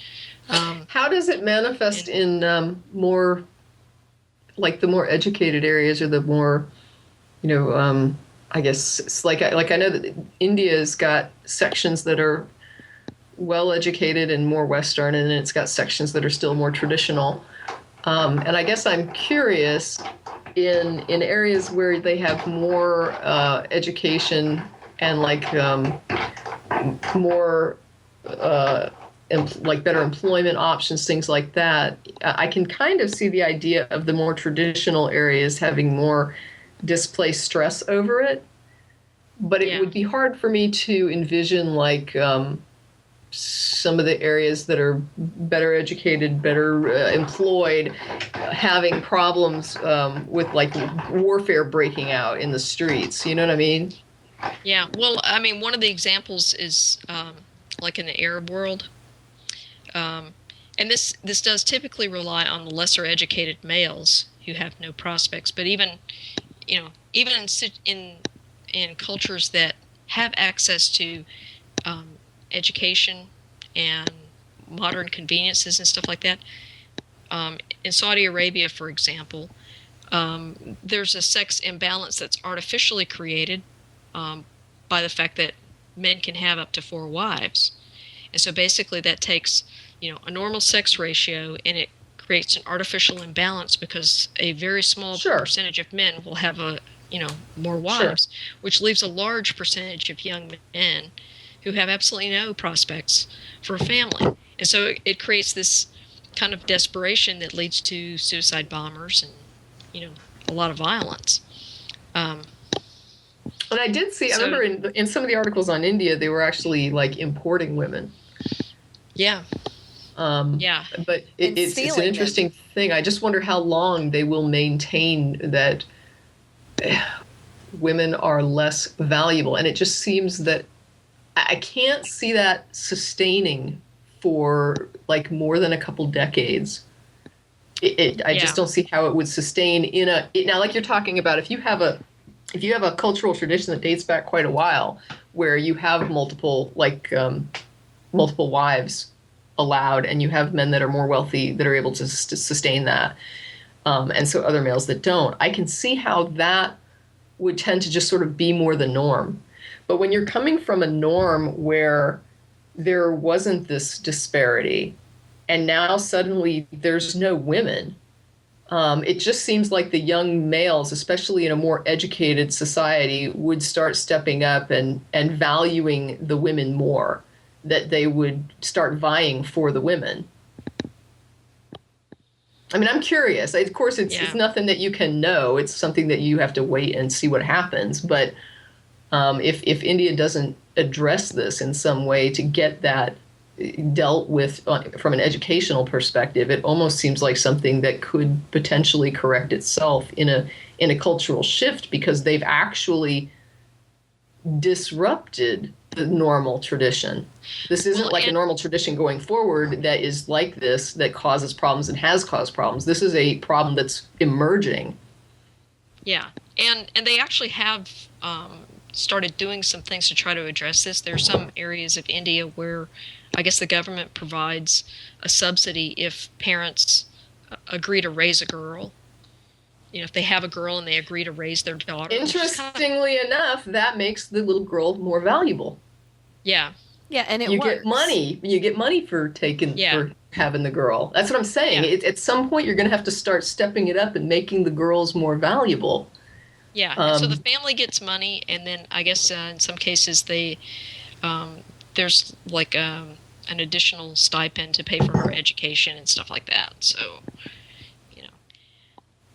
How does it manifest in more, like the more educated areas, or the more, I guess it's like I know that India's got sections that are well-educated and more Western, and then it's got sections that are still more traditional. And I guess I'm curious in areas where they have more education and more like better employment options, things like that. I can kind of see the idea of the more traditional areas having more displaced stress over it, but it would be hard for me to envision some of the areas that are better educated, better employed, having problems with warfare breaking out in the streets. You know what I mean? Yeah. Well, I mean, one of the examples is like in the Arab world. And this does typically rely on the lesser educated males who have no prospects. But even in cultures that have access to education and modern conveniences and stuff like that, in Saudi Arabia, for example, there's a sex imbalance that's artificially created by the fact that men can have up to 4 wives. And so basically that takes a normal sex ratio, and it creates an artificial imbalance because a very small percentage of men will have more wives, which leaves a large percentage of young men who have absolutely no prospects for a family. And so it creates this kind of desperation that leads to suicide bombers and a lot of violence. And I did see, I remember in some of the articles on India, they were actually importing women. Yeah. But it's an interesting thing. I just wonder how long they will maintain that women are less valuable. And it just seems that I can't see that sustaining for more than a couple decades. I just don't see how it would sustain now, like you're talking about, if you have a cultural tradition that dates back quite a while, where you have multiple wives allowed, and you have men that are more wealthy that are able to sustain that, and so other males that don't, I can see how that would tend to just sort of be more the norm. But when you're coming from a norm where there wasn't this disparity, and now suddenly there's no women, it just seems like the young males, especially in a more educated society, would start stepping up and valuing the women more, that they would start vying for the women. I mean, I'm curious. Of course, it's nothing that you can know. It's something that you have to wait and see what happens. But if India doesn't address this in some way to get that dealt with from an educational perspective, it almost seems like something that could potentially correct itself in a cultural shift, because they've actually disrupted the normal tradition. This isn't a normal tradition going forward that is like this, that causes problems and has caused problems. This is a problem that's emerging. Yeah, and they actually have started doing some things to try to address this. There are some areas of India where I guess the government provides a subsidy if parents agree to raise a girl. If they have a girl and they agree to raise their daughter. Interestingly enough, that makes the little girl more valuable. Yeah. Yeah, and you works. You get money for for having the girl. That's what I'm saying. Yeah. At some point, you're going to have to start stepping it up and making the girls more valuable. Yeah. And so the family gets money, and then I guess in some cases they there's an additional stipend to pay for her education and stuff like that. So,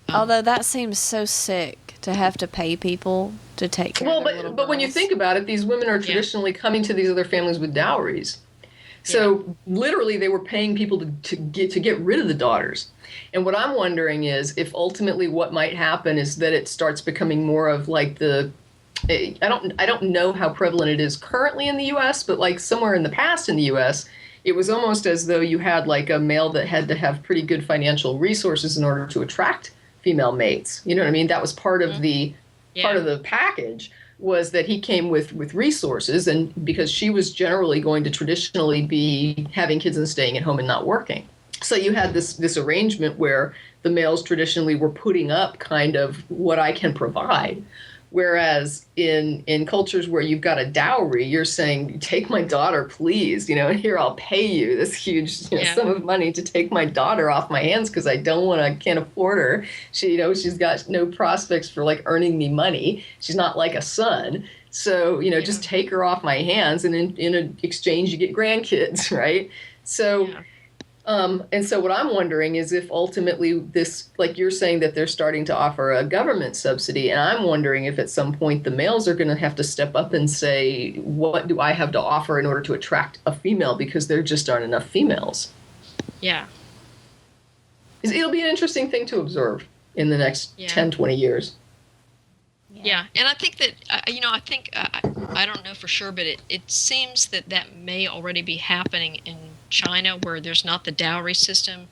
although that seems so sick to have to pay people to take care of their little but when you girls. think about it, these women are traditionally coming to these other families with dowries. So literally they were paying people to get rid of the daughters. And what I'm wondering is if ultimately what might happen is that it starts becoming more of I don't know how prevalent it is currently in the US, but somewhere in the past in the US, it was almost as though you had a male that had to have pretty good financial resources in order to attract female mates. You know what I mean? That was part of the package, was that he came with resources, and because she was generally going to traditionally be having kids and staying at home and not working. So you had this arrangement where the males traditionally were putting up kind of what I can provide. Whereas in cultures where you've got a dowry, you're saying, take my daughter, please, and here I'll pay you this huge sum of money to take my daughter off my hands because I can't afford her. She's got no prospects for like earning me money. She's not like a son. So, just take her off my hands, and in exchange you get grandkids, right? So and so what I'm wondering is if ultimately this, like you're saying that they're starting to offer a government subsidy, and I'm wondering if at some point the males are going to have to step up and say, what do I have to offer in order to attract a female, because there just aren't enough females. Yeah. It'll be an interesting thing to observe in the next 10, 20 years. Yeah, and I think that, I don't know for sure, but it seems that may already be happening in China, where there's not the dowry system.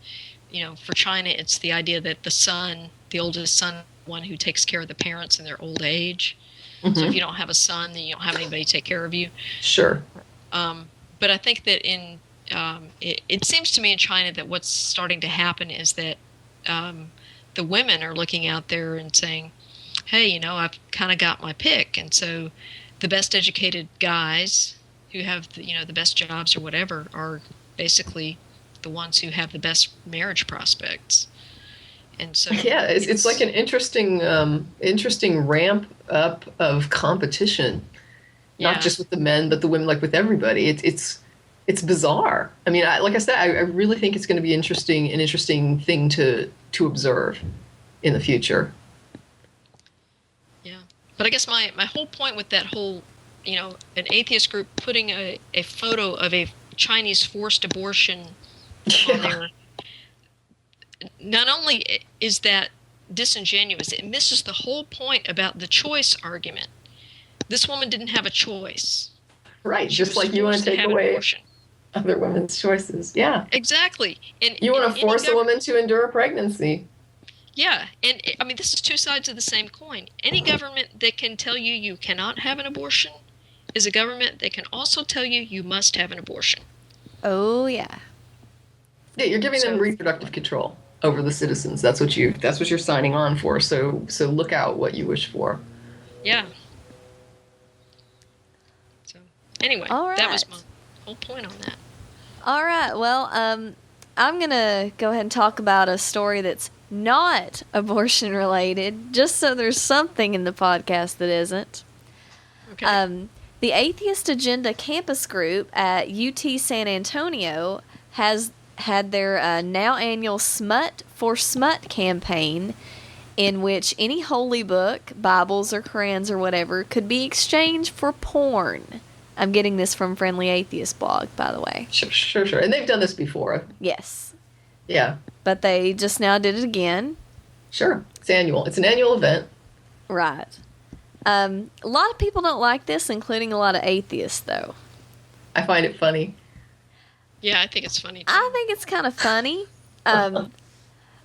For China, it's the idea that the oldest son, one who takes care of the parents in their old age. Mm-hmm. So if you don't have a son, then you don't have anybody to take care of you. Sure. But I think that it seems to me in China that what's starting to happen is that the women are looking out there and saying, hey, I've kind of got my pick. And so the best educated guys who have the best jobs or whatever are basically the ones who have the best marriage prospects. And so it's like an interesting ramp up of competition, not just with the men, but the women, like with everybody. It's bizarre. I mean, like I said, I really think it's going to be an interesting thing to observe in the future. But I guess my whole point with that whole, an atheist group putting a photo of a Chinese forced abortion on there, not only is that disingenuous, it misses the whole point about the choice argument. This woman didn't have a choice. Right, just like you want to take away other women's choices. Yeah. Exactly. And you want to force a woman to endure a pregnancy. Yeah, and I mean, this is two sides of the same coin. Any government that can tell you cannot have an abortion is a government that can also tell you must have an abortion. Oh, yeah. Yeah, you're giving them reproductive control over the citizens. That's what you're signing on for. So look out what you wish for. Yeah. So anyway, that was my whole point on that. All right. Well, I'm going to go ahead and talk about a story that's not abortion related, just so there's something in the podcast that isn't. Okay. The Atheist Agenda campus group at UT San Antonio has had their now annual smut-for-smut campaign, in which any holy book, Bibles or Korans or whatever, could be exchanged for porn. I'm getting this from Friendly Atheist blog, by the way. Sure. And they've done this before. Yes. Yeah. But they just now did it again. Sure. It's annual. It's an annual event. Right. A lot of people don't like this, including a lot of atheists, though. I find it funny. Yeah, I think it's funny, too. I think it's kind of funny.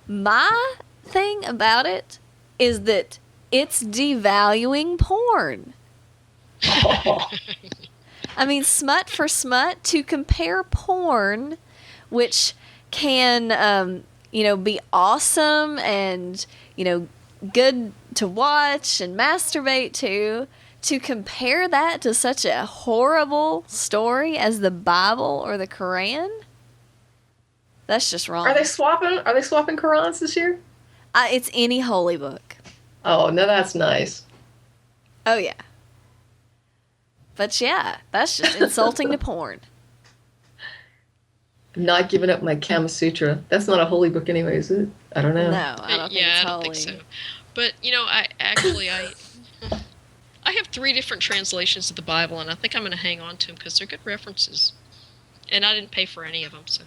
My thing about it is that it's devaluing porn. I mean, smut for smut, to compare porn, which can, be awesome and, good to watch and masturbate to compare that to such a horrible story as the Bible or the Quran, that's just wrong. Are they swapping Qurans this year? It's any holy book. Oh, no, that's nice. Oh, yeah. But yeah, that's just insulting to porn. Not giving up my Kama Sutra. That's not a holy book anyway, is it? I don't know. No, I don't think it's holy. I don't think so. But, I have 3 different translations of the Bible, and I think I'm going to hang on to them because they're good references. And I didn't pay for any of them, so.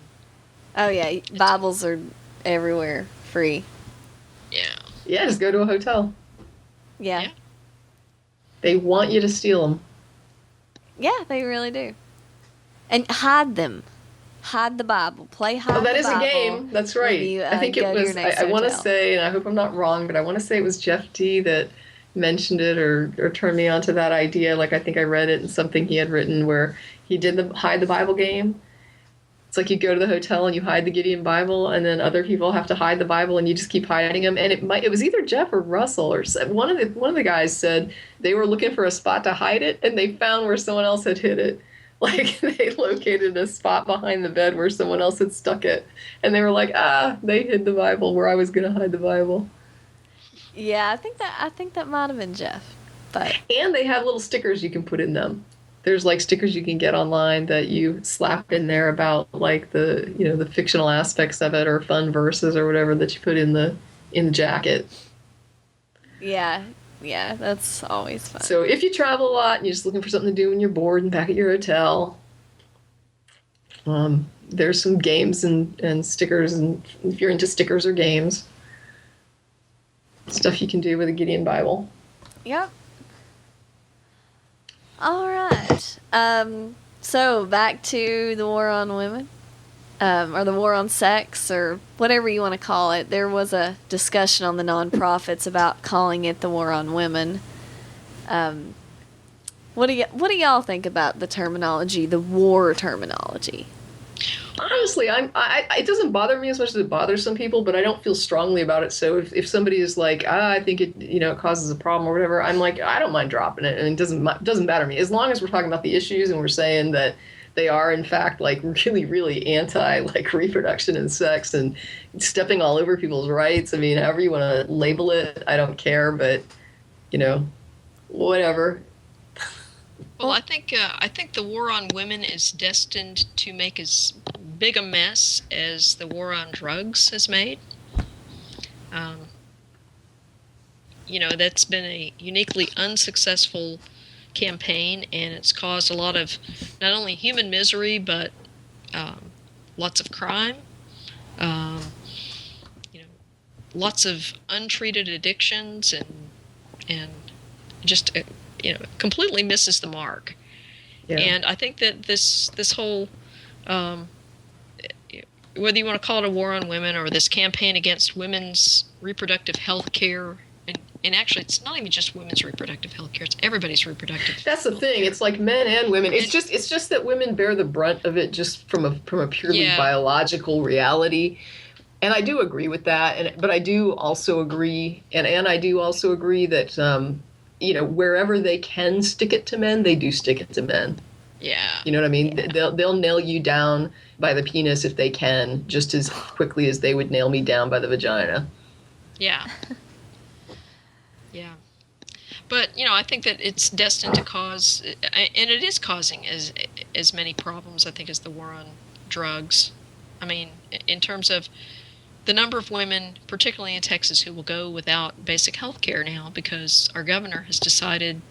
Oh, yeah. Bibles are everywhere. Free. Yeah. Yeah, just go to a hotel. Yeah. They want you to steal them. Yeah, they really do. And hide them. Hide the Bible. Play hide the Bible. Oh, that is a game. That's right. You, I think it was, I want to say, and I hope I'm not wrong, but I want to say it was Jeff D. that mentioned it or turned me on to that idea. Like, I think I read it in something he had written where he did the hide the Bible game. It's like you go to the hotel and you hide the Gideon Bible, and then other people have to hide the Bible, and you just keep hiding them. And it was either Jeff or Russell or one of the guys said they were looking for a spot to hide it, and they found where someone else had hid it. Like they located a spot behind the bed where someone else had stuck it, and they were like, they hid the Bible where I was going to hide the Bible. Yeah, I think that might have been Jeff. But and they have little stickers you can put in them. There's like stickers you can get online that you slap in there about like the the fictional aspects of it or fun verses or whatever that you put in the jacket. Yeah, that's always fun. So if you travel a lot and you're just looking for something to do when you're bored and back at your hotel, there's some games and stickers, and if you're into stickers or games, stuff you can do with a Gideon Bible. Yep. All right. So back to the war on women, or the war on sex, or whatever you want to call it. There was a discussion on the nonprofits about calling it the war on women. What do y'all think about the terminology, the war terminology? Honestly, it doesn't bother me as much as it bothers some people, but I don't feel strongly about it. So if somebody is like, I think it causes a problem or whatever, I'm like, I don't mind dropping it, and it doesn't matter to me as long as we're talking about the issues and we're saying that they are in fact like really, really anti like reproduction and sex and stepping all over people's rights. I mean, however you want to label it, I don't care, but whatever. Well, I think the war on women is destined to make as big a mess as the war on drugs has made. That's been a uniquely unsuccessful campaign, and it's caused a lot of not only human misery but lots of crime, lots of untreated addictions, and just completely misses the mark. Yeah. And I think that this whole whether you want to call it a war on women or this campaign against women's reproductive health care, and actually it's not even just women's reproductive health care, it's everybody's reproductive. That's the thing. It's like men and women. It's just that women bear the brunt of it just from a purely biological reality. And I do agree with that. But I do also agree, and I do also agree that wherever they can stick it to men, they do stick it to men. Yeah. You know what I mean? Yeah. They'll nail you down by the penis if they can, just as quickly as they would nail me down by the vagina. Yeah. Yeah. But, I think that it's destined to cause, and it is causing as many problems, I think, as the war on drugs. I mean, in terms of the number of women, particularly in Texas, who will go without basic health care now because our governor has decided,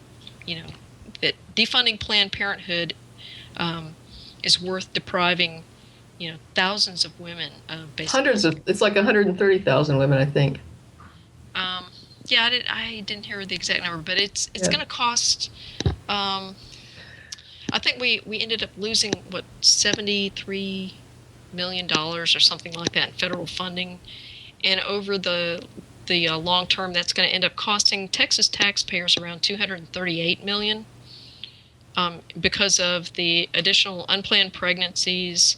that defunding Planned Parenthood is worth depriving, thousands of women of basic it's like 130,000 women, I think. Yeah, I didn't hear the exact number, but it's going to cost. I think we ended up losing $73 million or something like that in federal funding, and over the long term, that's going to end up costing Texas taxpayers around $238 million, because of the additional unplanned pregnancies,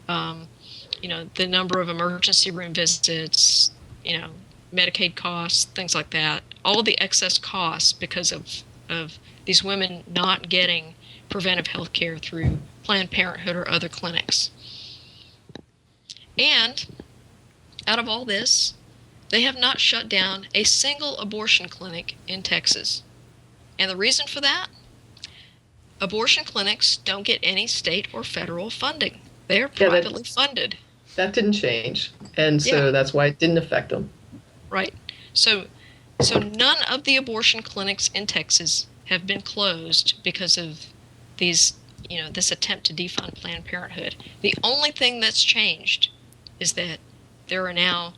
the number of emergency room visits, Medicaid costs, things like that, all of the excess costs because of these women not getting preventive health care through Planned Parenthood or other clinics. And out of all this, they have not shut down a single abortion clinic in Texas. And the reason for that? Abortion clinics don't get any state or federal funding. They're privately funded. That didn't change. And so that's why it didn't affect them. Right. So none of the abortion clinics in Texas have been closed because of these, this attempt to defund Planned Parenthood. The only thing that's changed is that there are now,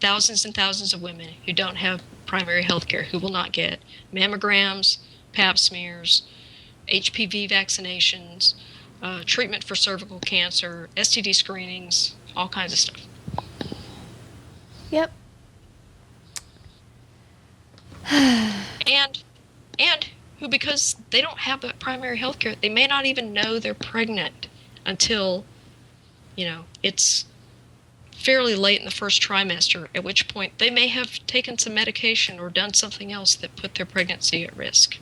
thousands and thousands of women who don't have primary health care, who will not get mammograms, pap smears, HPV vaccinations, treatment for cervical cancer, STD screenings, all kinds of stuff. Yep. and who, because they don't have that primary health care, they may not even know they're pregnant until, it's fairly late in the first trimester, at which point they may have taken some medication or done something else that put their pregnancy at risk.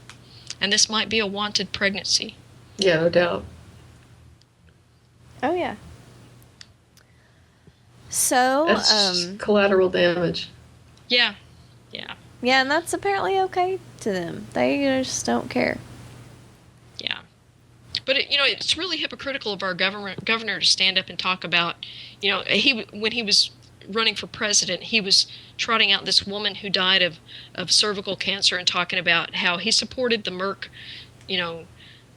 And this might be a wanted pregnancy. Yeah, no doubt. Oh, yeah. So, That's just collateral damage. Yeah. Yeah, and that's apparently okay to them. They just don't care. Yeah. But, it's really hypocritical of our governor to stand up and talk about, when he was running for president, he was trotting out this woman who died of cervical cancer and talking about how he supported the Merck,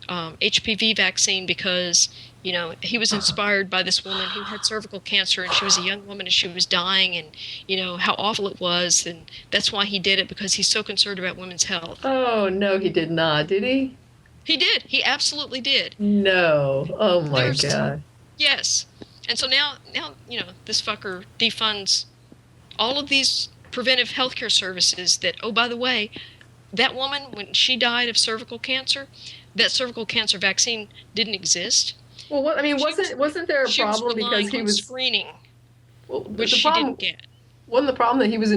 HPV vaccine because, he was inspired by this woman who had cervical cancer, and she was a young woman and she was dying, and, how awful it was. And that's why he did it, because he's so concerned about women's health. Oh, no, he did not. Did he? He did. He absolutely did. No. Oh, my God. Yes. And so now, this fucker defunds all of these preventive healthcare services that, oh, by the way, that woman, when she died of cervical cancer, that cervical cancer vaccine didn't exist. Well, wasn't there a problem because he was screening, which she didn't get? Wasn't the problem that he was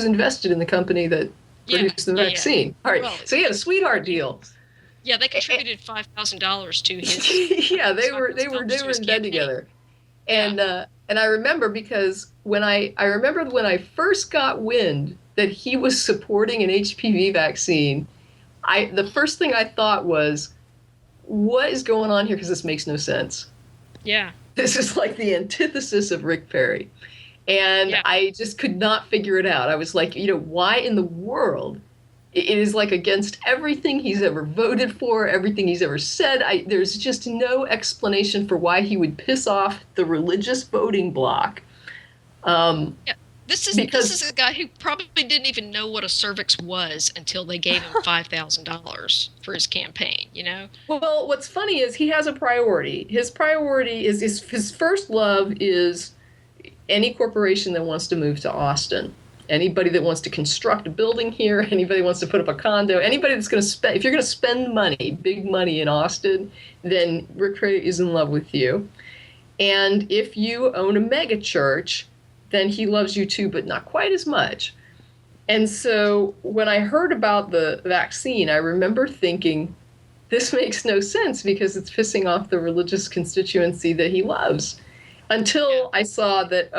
invested in the company that produced the vaccine? All right, so he had a sweetheart deal. Yeah, they contributed $5,000 to his. Yeah, they were in bed together, and I remember because when I first got wind that he was supporting an HPV vaccine, the first thing I thought was, what is going on here? Because this makes no sense. Yeah. This is like the antithesis of Rick Perry. And I just could not figure it out. I was like, why in the world? It is like against everything he's ever voted for, everything he's ever said. There's just no explanation for why he would piss off the religious voting bloc. This is a guy who probably didn't even know what a cervix was until they gave him $5,000 for his campaign, Well, what's funny is he has a priority. His priority is his first love is any corporation that wants to move to Austin. Anybody that wants to construct a building here, anybody wants to put up a condo, anybody that's going to spend, if you're going to spend money, big money in Austin, then Rick Perry is in love with you. And if you own a mega church, then he loves you too, but not quite as much. And so when I heard about the vaccine, I remember thinking, this makes no sense because it's pissing off the religious constituency that he loves. Until I saw that,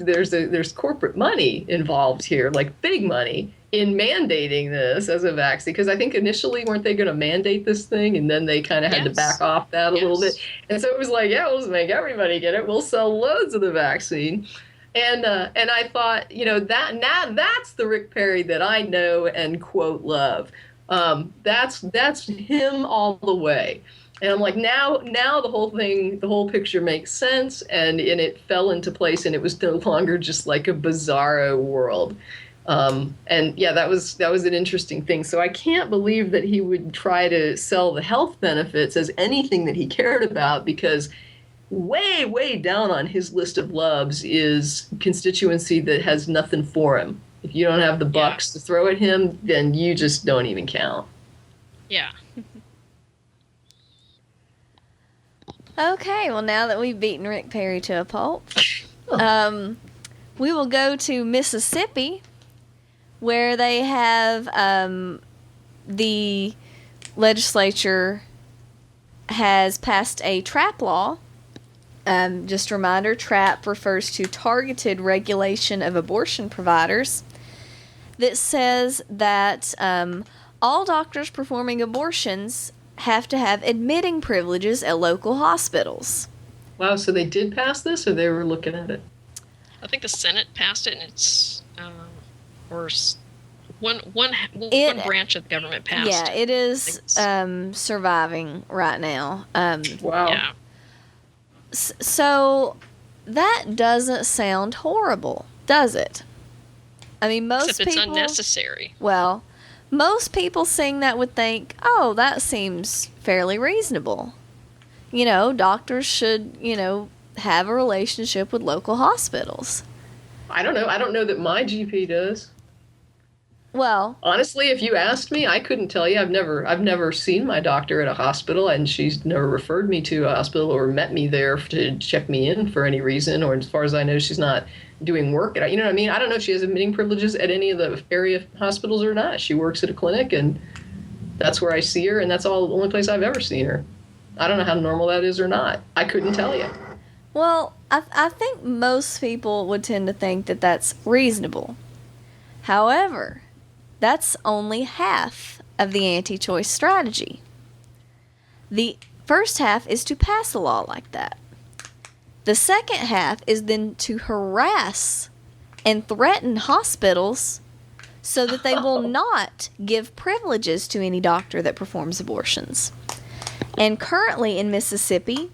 there's corporate money involved here, like big money, in mandating this as a vaccine. Because I think initially, weren't they going to mandate this thing? And then they kind of had to back off that a little bit. And so it was like, we'll just make everybody get it. We'll sell loads of the vaccine. And I thought, that's the Rick Perry that I know and quote love. That's him all the way. And I'm like, now the whole picture makes sense, and it fell into place, and it was no longer just like a bizarro world. That was an interesting thing. So I can't believe that he would try to sell the health benefits as anything that he cared about, because way, way down on his list of loves is constituency that has nothing for him. If you don't have the bucks to throw at him, then you just don't even count. Yeah. Okay, well, now that we've beaten Rick Perry to a pulp, we will go to Mississippi, where they have the legislature has passed a TRAP law. Just a reminder, TRAP refers to targeted regulation of abortion providers, that says that all doctors performing abortions have to have admitting privileges at local hospitals. Wow, so they did pass this, or they were looking at it? I think the Senate passed it, and it's one branch of the government passed. Yeah, it is surviving right now. Wow. Yeah. So that doesn't sound horrible, does it? I mean, Except it's unnecessary. Well, most people seeing that would think, oh, that seems fairly reasonable. Doctors should, have a relationship with local hospitals. I don't know. I don't know that my GP does. Well, Honestly, if you asked me, I couldn't tell you. I've never seen my doctor at a hospital, and she's never referred me to a hospital or met me there to check me in for any reason. Or as far as I know, she's not doing work. You know what I mean? I don't know if she has admitting privileges at any of the area hospitals or not. She works at a clinic, and that's where I see her, and that's the only place I've ever seen her. I don't know how normal that is or not. I couldn't tell you. well, I think most people would tend to think that that's reasonable. However, that's only half of the anti-choice strategy. The first half is to pass a law like that. The second half is then to harass and threaten hospitals so that they will not give privileges to any doctor that performs abortions. And currently in Mississippi,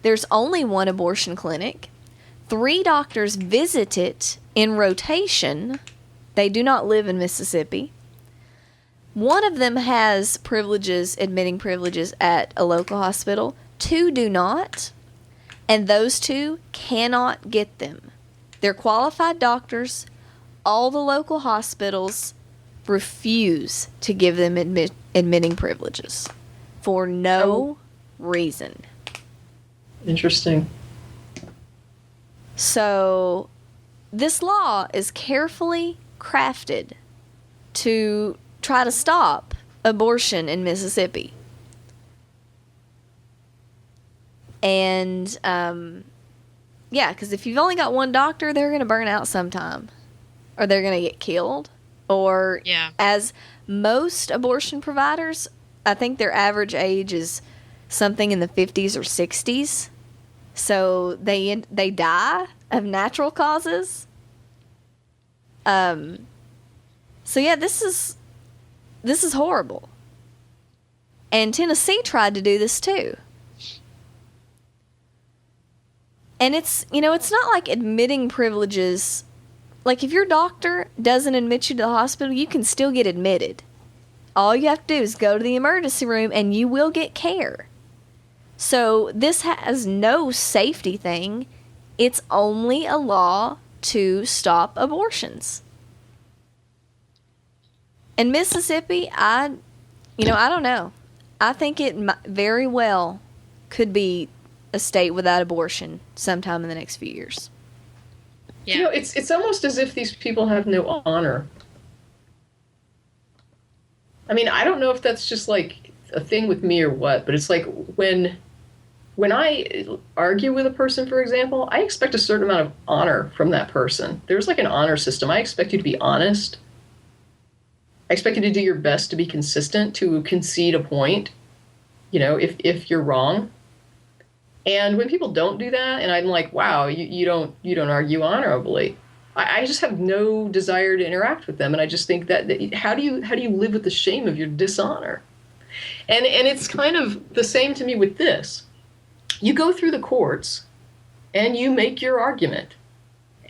there's only one abortion clinic. 3 doctors visit it in rotation. They do not live in Mississippi. One of them has privileges, admitting privileges at a local hospital. 2 do not. And those 2 cannot get them. They're qualified doctors. All the local hospitals refuse to give them admitting privileges for no reason. Interesting. So this law is carefully crafted to try to stop abortion in Mississippi. And, yeah, because if you've only got one doctor, they're going to burn out sometime. Or they're going to get killed. Or, as most abortion providers, I think their average age is something in the 50s or 60s. So they die of natural causes. So yeah, this is horrible. And Tennessee tried to do this too. And it's not like admitting privileges. Like if your doctor doesn't admit you to the hospital, you can still get admitted. All you have to do is go to the emergency room and you will get care. So this has no safety thing. It's only a law to stop abortions. In Mississippi, I don't know. I think it very well could be a state without abortion sometime in the next few years. Yeah. It's almost as if these people have no honor. I mean, I don't know if that's just like a thing with me or what, but it's like when I argue with a person, for example, I expect a certain amount of honor from that person. There's like an honor system. I expect you to be honest. I expect you to do your best to be consistent, to concede a point, if you're wrong. And when people don't do that, and I'm like, wow, you don't argue honorably. I just have no desire to interact with them, and I just think that how do you live with the shame of your dishonor? And it's kind of the same to me with this. You go through the courts, and you make your argument,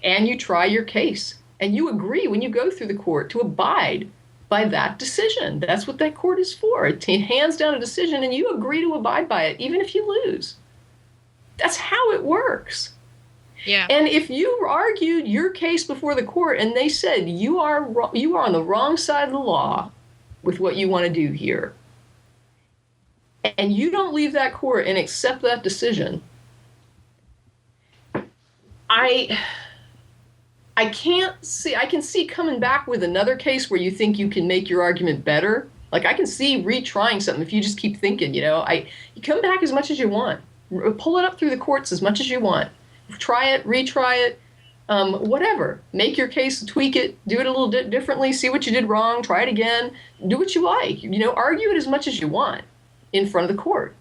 and you try your case, and you agree when you go through the court to abide by that decision. That's what that court is for. It hands down a decision, and you agree to abide by it, even if you lose. That's how it works. Yeah. And if you argued your case before the court and they said you are on the wrong side of the law with what you want to do here, and you don't leave that court and accept that decision, I can see coming back with another case where you think you can make your argument better. Like I can see retrying something if you just keep thinking, you come back as much as you want. Pull it up through the courts as much as you want. Try it, retry it, whatever. Make your case, tweak it, do it a little differently, see what you did wrong, try it again, do what you like. Argue it as much as you want in front of the court.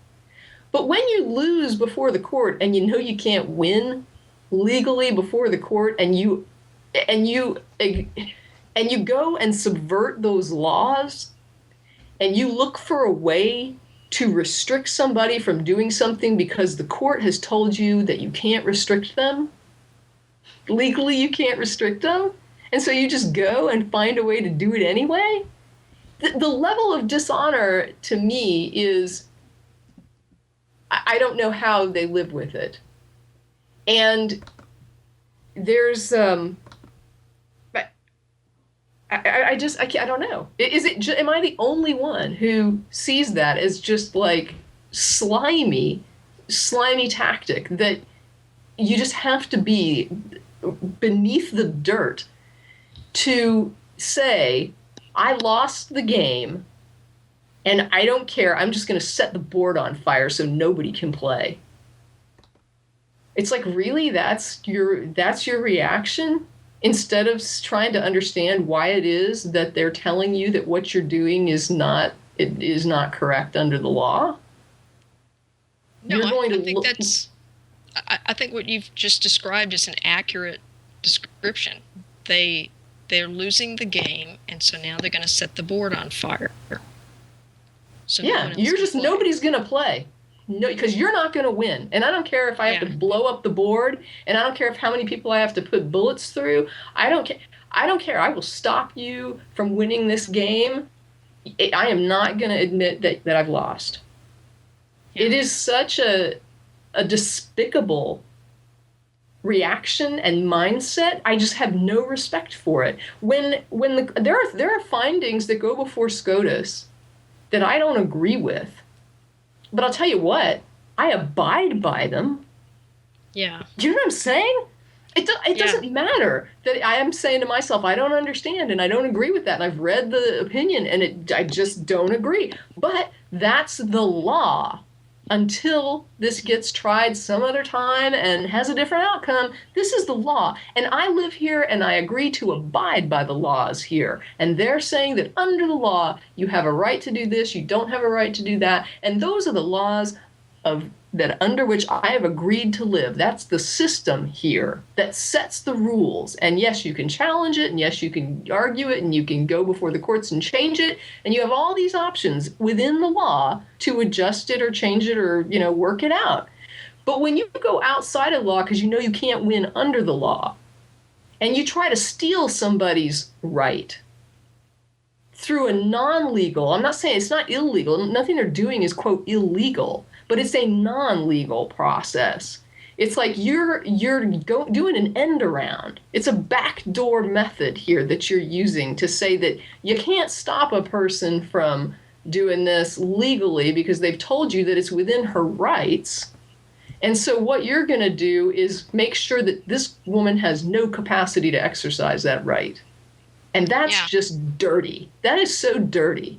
But when you lose before the court and you can't win legally before the court and you go and subvert those laws and you look for a way to restrict somebody from doing something because the court has told you that you can't restrict them. Legally, you can't restrict them. And so you just go and find a way to do it anyway. The level of dishonor to me is, I don't know how they live with it. And there's, I don't know. Am I the only one who sees that as just like slimy tactic that you just have to be beneath the dirt to say, I lost the game and I don't care. I'm just going to set the board on fire so nobody can play. It's like, really? That's your reaction? Instead of trying to understand why it is that they're telling you that what you're doing is not correct under the law? No, I think what you've just described is an accurate description. They're losing the game, and so now they're going to set the board on fire. So yeah, nobody's going to play. No, because you're not going to win. And I don't care if I have to blow up the board, and I don't care if how many people I have to put bullets through. I don't care. I will stop you from winning this game. I am not going to admit that I've lost. Yeah. It is such a despicable reaction and mindset. I just have no respect for it. There are findings that go before SCOTUS that I don't agree with. But I'll tell you what, I abide by them. Yeah. Do you know what I'm saying? It doesn't matter that I am saying to myself, I don't understand and I don't agree with that. And I've read the opinion and I just don't agree. But that's the law. Until this gets tried some other time and has a different outcome, this is the law. And I live here and I agree to abide by the laws here. And they're saying that under the law, you have a right to do this, you don't have a right to do that. And those are the laws under which I have agreed to live. That's the system here that sets the rules. And yes, you can challenge it, and yes, you can argue it, and you can go before the courts and change it. And you have all these options within the law to adjust it or change it or, work it out. But when you go outside of law because you can't win under the law, and you try to steal somebody's right through a non-legal, I'm not saying it's not illegal, nothing they're doing is, quote, illegal, but it's a non-legal process. It's like you're doing an end around. It's a backdoor method here that you're using to say that you can't stop a person from doing this legally because they've told you that it's within her rights. And so what you're going to do is make sure that this woman has no capacity to exercise that right. And that's just dirty. That is so dirty.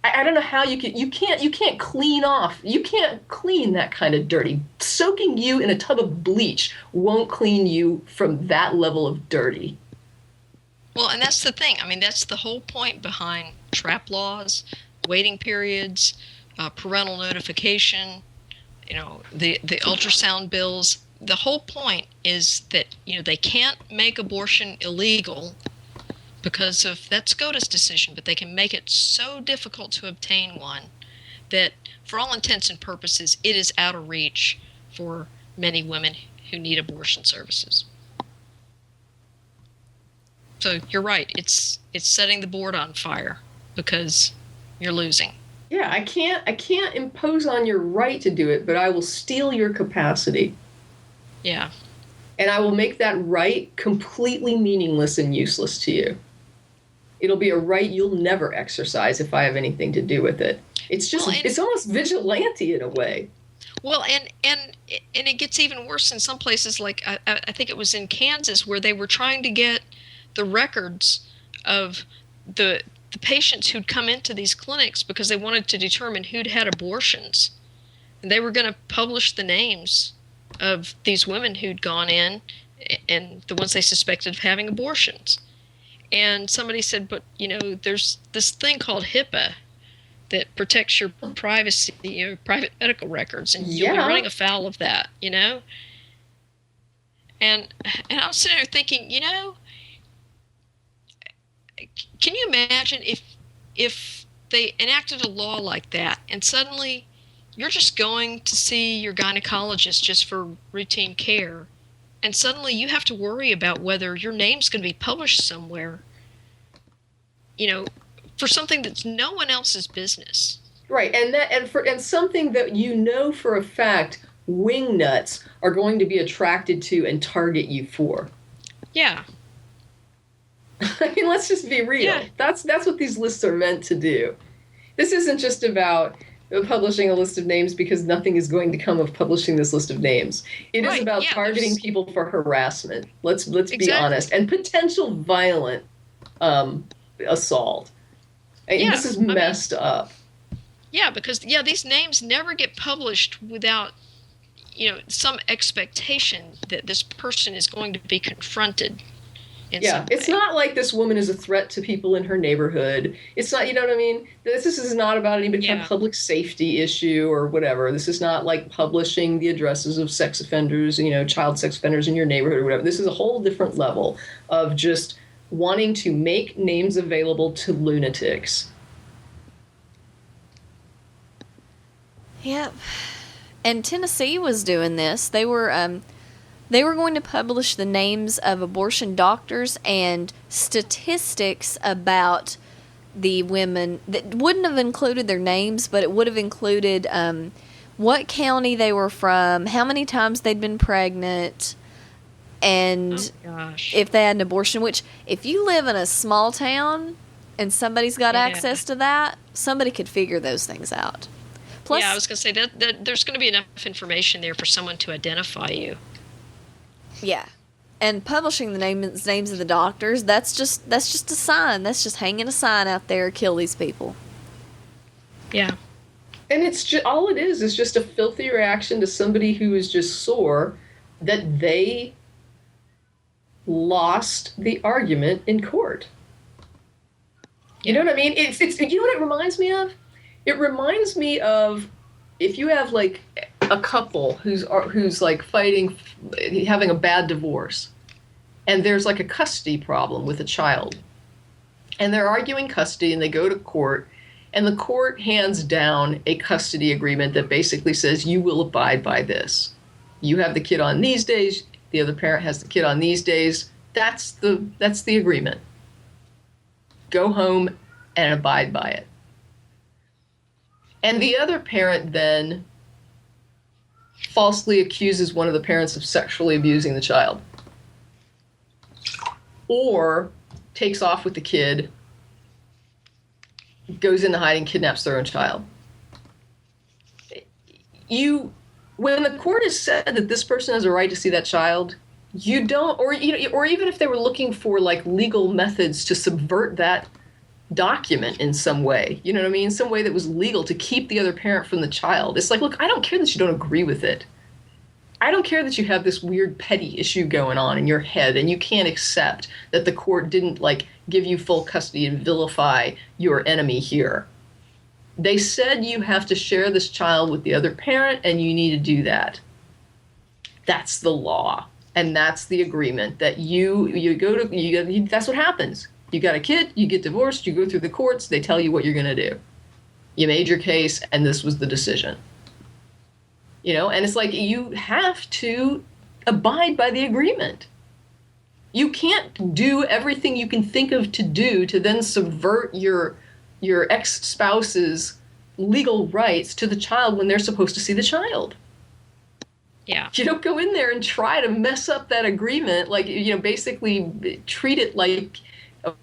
I don't know how you can't clean that kind of dirty. Soaking you in a tub of bleach won't clean you from that level of dirty. Well, and that's the thing. I mean, that's the whole point behind trap laws, waiting periods, parental notification, the ultrasound bills. The whole point is that, they can't make abortion illegal because of that SCOTUS decision, but they can make it so difficult to obtain one that, for all intents and purposes, it is out of reach for many women who need abortion services. So you're right. It's setting the board on fire because you're losing. Yeah, I can't impose on your right to do it, but I will steal your capacity. Yeah. And I will make that right completely meaningless and useless to you. It'll be a right you'll never exercise if I have anything to do with it. It's just, it's almost vigilante in a way. Well, and it gets even worse in some places. Like I think it was in Kansas where they were trying to get the records of the patients who'd come into these clinics because they wanted to determine who'd had abortions. And they were going to publish the names of these women who'd gone in and the ones they suspected of having abortions. And somebody said, but, there's this thing called HIPAA that protects your privacy, your private medical records, and you'll be running afoul of that, And I was sitting there thinking, can you imagine if they enacted a law like that and suddenly you're just going to see your gynecologist just for routine care, and suddenly you have to worry about whether your name's going to be published somewhere, for something that's no one else's business. Right, and something that for a fact wingnuts are going to be attracted to and target you for. Yeah. I mean, let's just be real. Yeah. That's what these lists are meant to do. This isn't just about publishing a list of names because nothing is going to come of publishing this list of names. It is about targeting people for harassment. Let's be honest, and potential violent assault. And this is messed up. Yeah, because these names never get published without some expectation that this person is going to be confronted. It's not like this woman is a threat to people in her neighborhood. It's not, you know what I mean? This is not about any kind of public safety issue or whatever. This is not like publishing the addresses of sex offenders, child sex offenders in your neighborhood or whatever. This is a whole different level of just wanting to make names available to lunatics. Yep. And Tennessee was doing this. They were going to publish the names of abortion doctors and statistics about the women that wouldn't have included their names, but it would have included what county they were from, how many times they'd been pregnant, and if they had an abortion, which if you live in a small town and somebody's got access to that, somebody could figure those things out. Plus, I was going to say that there's going to be enough information there for someone to identify you. Yeah. And publishing the names of the doctors, that's just a sign. That's just hanging a sign out there, kill these people. Yeah. And it's just, all it is just a filthy reaction to somebody who is just sore that they lost the argument in court. You know what I mean? It's you know what it reminds me of? It reminds me of if you have like a couple who's like fighting, having a bad divorce, and there's like a custody problem with a child, and they're arguing custody, and they go to court, and the court hands down a custody agreement that basically says you will abide by this. You have the kid on these days, the other parent has the kid on these days. That's the agreement. Go home and abide by it. And the other parent then falsely accuses one of the parents of sexually abusing the child. Or takes off with the kid, goes into hiding, kidnaps their own child. When the court has said that this person has a right to see that child, you don't, or even if they were looking for like legal methods to subvert that document in some way, you know what I mean? Some way that was legal to keep the other parent from the child. It's like, look, I don't care that you don't agree with it. I don't care that you have this weird petty issue going on in your head and you can't accept that the court didn't like give you full custody and vilify your enemy here. They said you have to share this child with the other parent and you need to do that. That's the law. And that's the agreement that that's what happens. You got a kid, you get divorced, you go through the courts, they tell you what you're going to do. You made your case, and this was the decision. And it's like you have to abide by the agreement. You can't do everything you can think of to do to then subvert your ex-spouse's legal rights to the child when they're supposed to see the child. Yeah. You don't go in there and try to mess up that agreement, like, basically treat it like,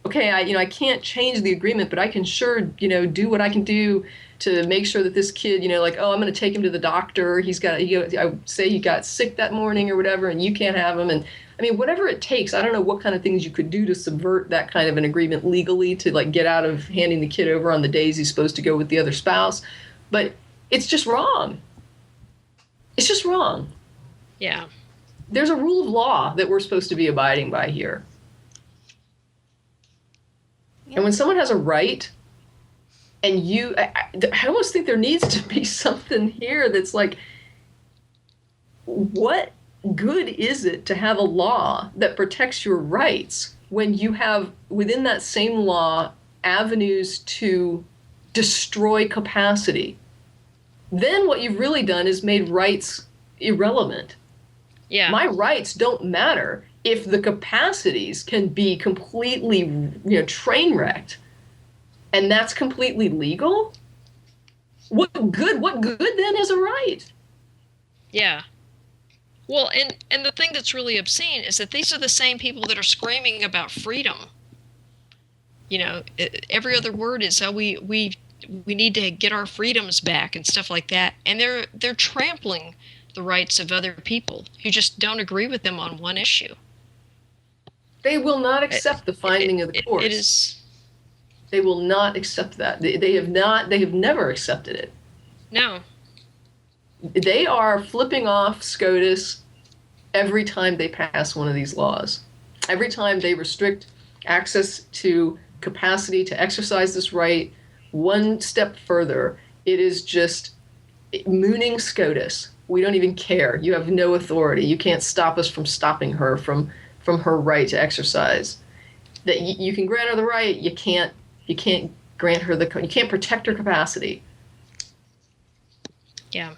okay, I can't change the agreement, but I can sure, do what I can do to make sure that this kid, like, oh, I'm going to take him to the doctor. I say he got sick that morning or whatever, and you can't have him. And I mean, whatever it takes, I don't know what kind of things you could do to subvert that kind of an agreement legally to like get out of handing the kid over on the days he's supposed to go with the other spouse. But it's just wrong. It's just wrong. Yeah. There's a rule of law that we're supposed to be abiding by here. And when someone has a right, and I almost think there needs to be something here that's like, what good is it to have a law that protects your rights when you have, within that same law, avenues to destroy capacity? Then what you've really done is made rights irrelevant. Yeah. My rights don't matter if the capacities can be completely, train wrecked, and that's completely legal. What good then is a right? Yeah. Well, and the thing that's really obscene is that these are the same people that are screaming about freedom every other word is, oh, we need to get our freedoms back and stuff like that. And they're trampling the rights of other people who just don't agree with them on one issue. They will not accept the finding of the courts. It is. They will not accept that. They have not. They have never accepted it. No. They are flipping off SCOTUS every time they pass one of these laws. Every time they restrict access to capacity to exercise this right one step further, it is just mooning SCOTUS. We don't even care. You have no authority. You can't stop us from stopping her from her right to exercise. That you can grant her the right, you can't grant her you can't protect her capacity. Yeah.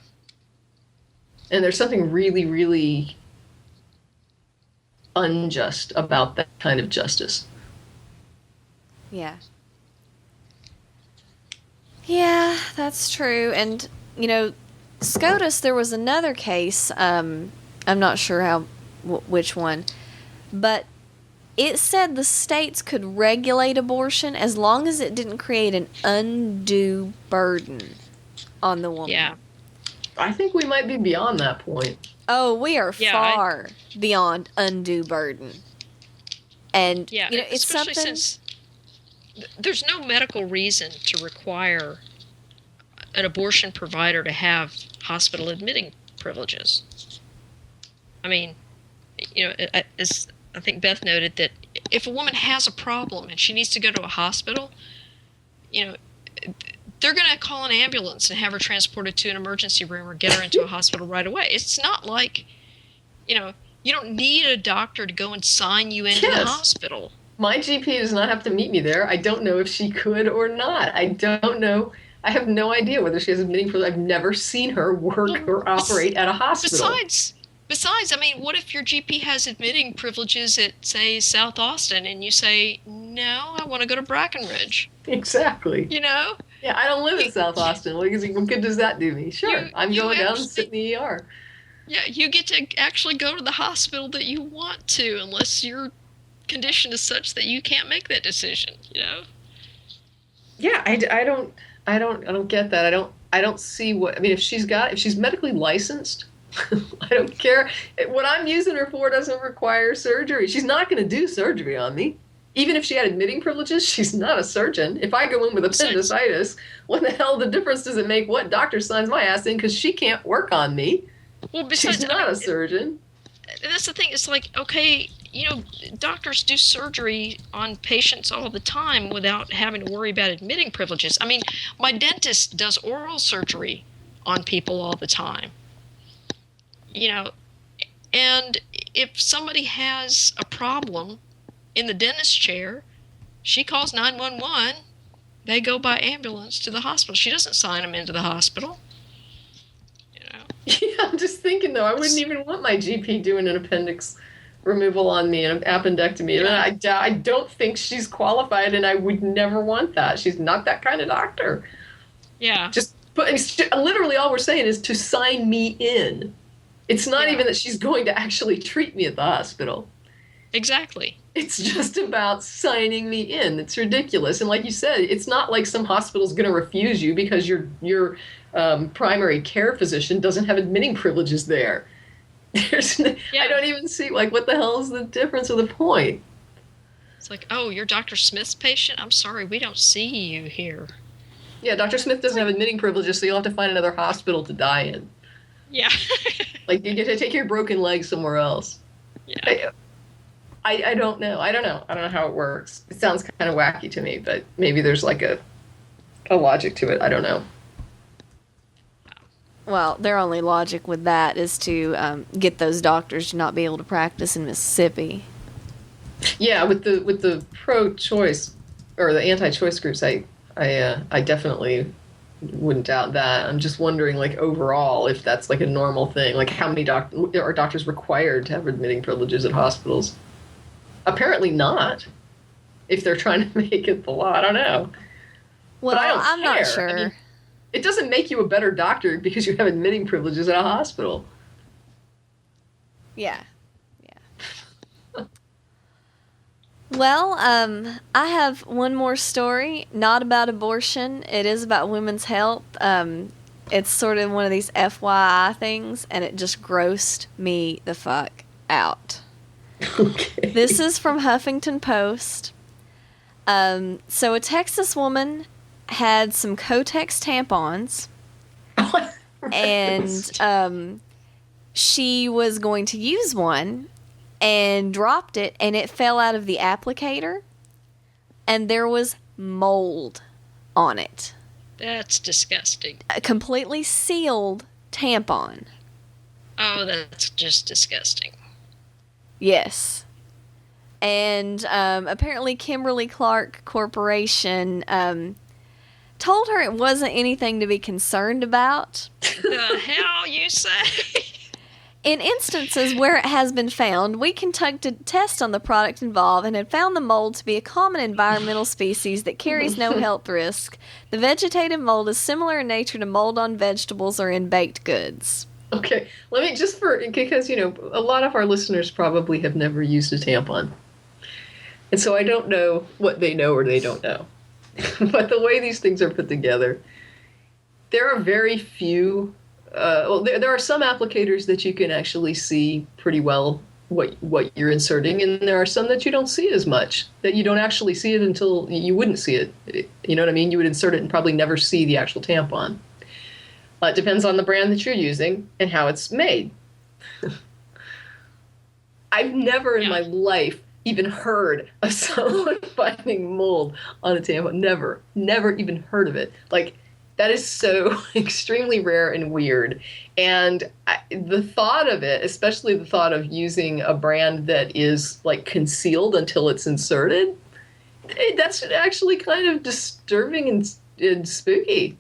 And there's something really, really unjust about that kind of justice. Yeah. Yeah, that's true. And, SCOTUS, there was another case, I'm not sure which one, but it said the states could regulate abortion as long as it didn't create an undue burden on the woman. Yeah. I think we might be beyond that point. Oh, we are far beyond undue burden. And, it's especially something... since there's no medical reason to require an abortion provider to have hospital admitting privileges. I mean, as I think Beth noted, that if a woman has a problem and she needs to go to a hospital, they're going to call an ambulance and have her transported to an emergency room or get her into a hospital right away. It's not like, you don't need a doctor to go and sign you into the hospital. My GP does not have to meet me there. I don't know if she could or not. I don't know. I have no idea whether she has admitting privilege. I've never seen her work or operate at a hospital. Besides, I mean, what if your GP has admitting privileges at, say, South Austin, and you say, no, I want to go to Brackenridge? Exactly. Yeah, I don't live in South Austin. What good does that do me? Sure, I'm going down and sit in the ER. Yeah, you get to actually go to the hospital that you want to, unless your condition is such that you can't make that decision. Yeah, I don't get that. I don't see what. I mean, if she's medically licensed, I don't care. What I'm using her for doesn't require surgery. She's not going to do surgery on me. Even if she had admitting privileges, she's not a surgeon. If I go in with appendicitis, what the hell the difference does it make what doctor signs my ass in? Because she can't work on me. Well, besides, she's not a surgeon. That's the thing. It's like, okay, doctors do surgery on patients all the time without having to worry about admitting privileges. I mean, my dentist does oral surgery on people all the time. And if somebody has a problem in the dentist chair, she calls 911. They go by ambulance to the hospital. She doesn't sign them into the hospital. Yeah, I'm just thinking, though, I wouldn't even want my GP doing an appendix removal on me and an appendectomy. Yeah. And I don't think she's qualified, and I would never want that. She's not that kind of doctor. Yeah. Literally all we're saying is to sign me in. It's not even that she's going to actually treat me at the hospital. Exactly. It's just about signing me in. It's ridiculous. And like you said, it's not like some hospital's going to refuse you because your primary care physician doesn't have admitting privileges there. I don't even see, what the hell is the difference or the point? It's like, oh, you're Dr. Smith's patient? I'm sorry, we don't see you here. Yeah, Dr. Smith doesn't have admitting privileges, so you'll have to find another hospital to die in. Yeah. You get to take your broken leg somewhere else. Yeah. I don't know. I don't know how it works. It sounds kind of wacky to me, but maybe there's a logic to it. I don't know. Well, their only logic with that is to get those doctors to not be able to practice in Mississippi. Yeah, with the pro-choice or the anti-choice groups, I definitely wouldn't doubt that. I'm just wondering, overall, if that's a normal thing. How many are doctors required to have admitting privileges at hospitals? Apparently not. If they're trying to make it the law, I don't know. Well, but I'm not sure. I mean, it doesn't make you a better doctor because you have admitting privileges at a hospital. Yeah. Well, I have one more story, not about abortion. It is about women's health. It's sort of one of these FYI things, and it just grossed me the fuck out. Okay. This is from Huffington Post. So a Texas woman had some Kotex tampons, and she was going to use one and dropped it, and it fell out of the applicator, and there was mold on it. That's disgusting. A completely sealed tampon. Oh, that's just disgusting. Yes. And apparently Kimberly-Clark Corporation told her it wasn't anything to be concerned about. The hell you say? In instances where it has been found, we conducted tests on the product involved and had found the mold to be a common environmental species that carries no health risk. The vegetative mold is similar in nature to mold on vegetables or in baked goods. Okay, let me because a lot of our listeners probably have never used a tampon, and so I don't know what they know or they don't know. But the way these things are put together, there are very few. There are some applicators that you can actually see pretty well what you're inserting, and there are some that you don't see as much, that you don't actually see it until you wouldn't see it. You know what I mean? You would insert it and probably never see the actual tampon. It depends on the brand that you're using and how it's made. I've never in my life even heard of someone finding mold on a tampon. Never even heard of it. Like, that is so extremely rare and weird. And the thought of it, especially the thought of using a brand that is like concealed until it's inserted, that's actually kind of disturbing and spooky.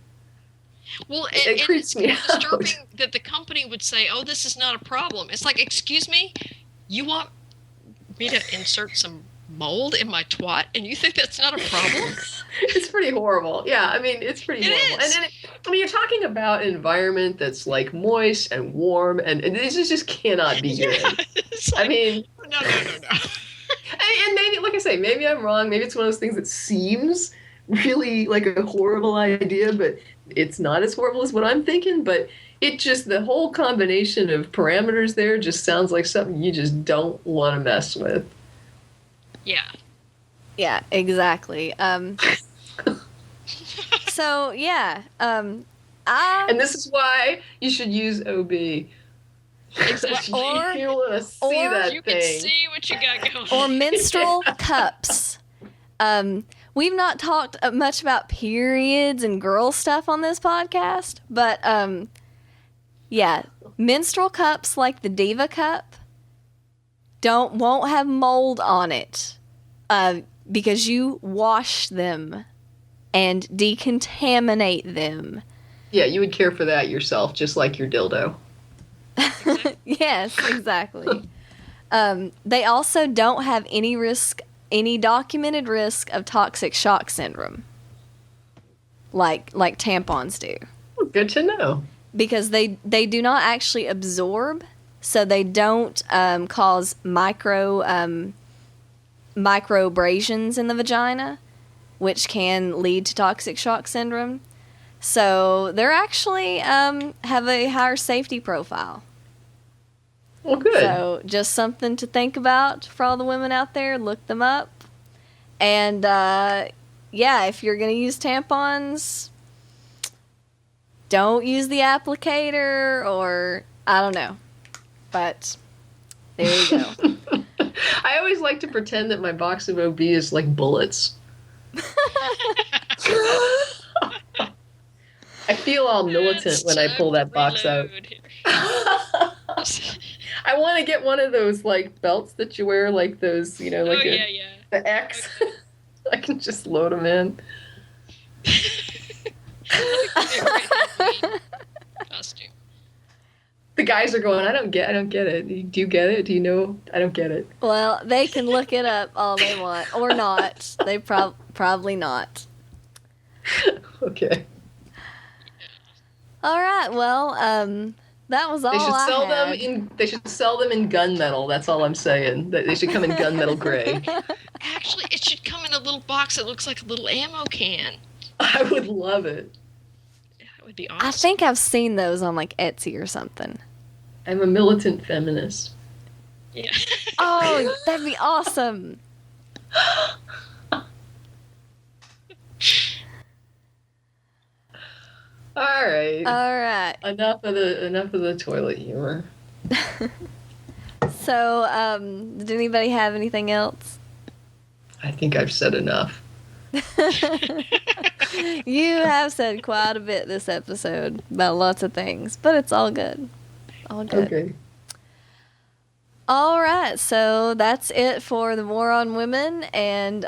Well, it creeps me out. Disturbing that the company would say, "Oh, this is not a problem." It's like, excuse me, you want me to insert some mold in my twat, and you think that's not a problem? It's pretty horrible. Yeah, I mean, it's pretty horrible. Is. And then, you're talking about an environment that's like moist and warm, and this just cannot be good. Like, I mean, no. And maybe, like I say, maybe I'm wrong. Maybe it's one of those things that seems really like a horrible idea, but it's not as horrible as what I'm thinking. But the whole combination of parameters there just sounds like something you just don't want to mess with. Yeah. Yeah, exactly. So, yeah. And this is why you should use OB. Exactly. You want to see that you thing. can see what you got going Or on. menstrual cups. We've not talked much about periods and girl stuff on this podcast, but yeah, menstrual cups like the Diva cup won't have mold on it because you wash them and decontaminate them. Yeah, you would care for that yourself, just like your dildo. Yes, exactly. They also don't have any documented risk of toxic shock syndrome, like tampons do. Good to know. Because they do not actually absorb, so they don't cause micro abrasions in the vagina, which can lead to toxic shock syndrome. So they're actually have a higher safety profile. Well, good. So just something to think about for all the women out there. Look them up. And yeah, if you're going to use tampons, don't use the applicator, or I don't know. But there you go. I always like to pretend that my box of OB is like bullets. I feel all militant when I pull that box out. I want to get one of those like belts that you wear, like those, the X. Okay. I can just load them in. Costume. The guys are going, I don't get it. Do you get it? Do you know? I don't get it. Well, they can look it up all they want, or not. They probably not. Okay. All right. Well, that was all They should sell them in gunmetal. That's all I'm saying. They should come in gunmetal gray. Actually, it should come in a little box that looks like a little ammo can. I would love it. That would be awesome. I think I've seen those on like Etsy or something. I'm a militant feminist. Yeah. Oh, that'd be awesome. All right. All right. Enough of the toilet humor. So, did anybody have anything else? I think I've said enough. You have said quite a bit this episode about lots of things, but it's all good. All good. Okay. All right, so that's it for the War on Women and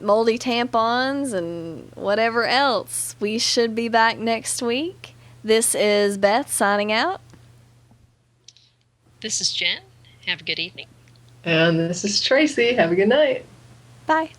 moldy tampons and whatever else. We should be back next week. This is Beth signing out. This is Jen. Have a good evening. And this is Tracie. Have a good night. Bye.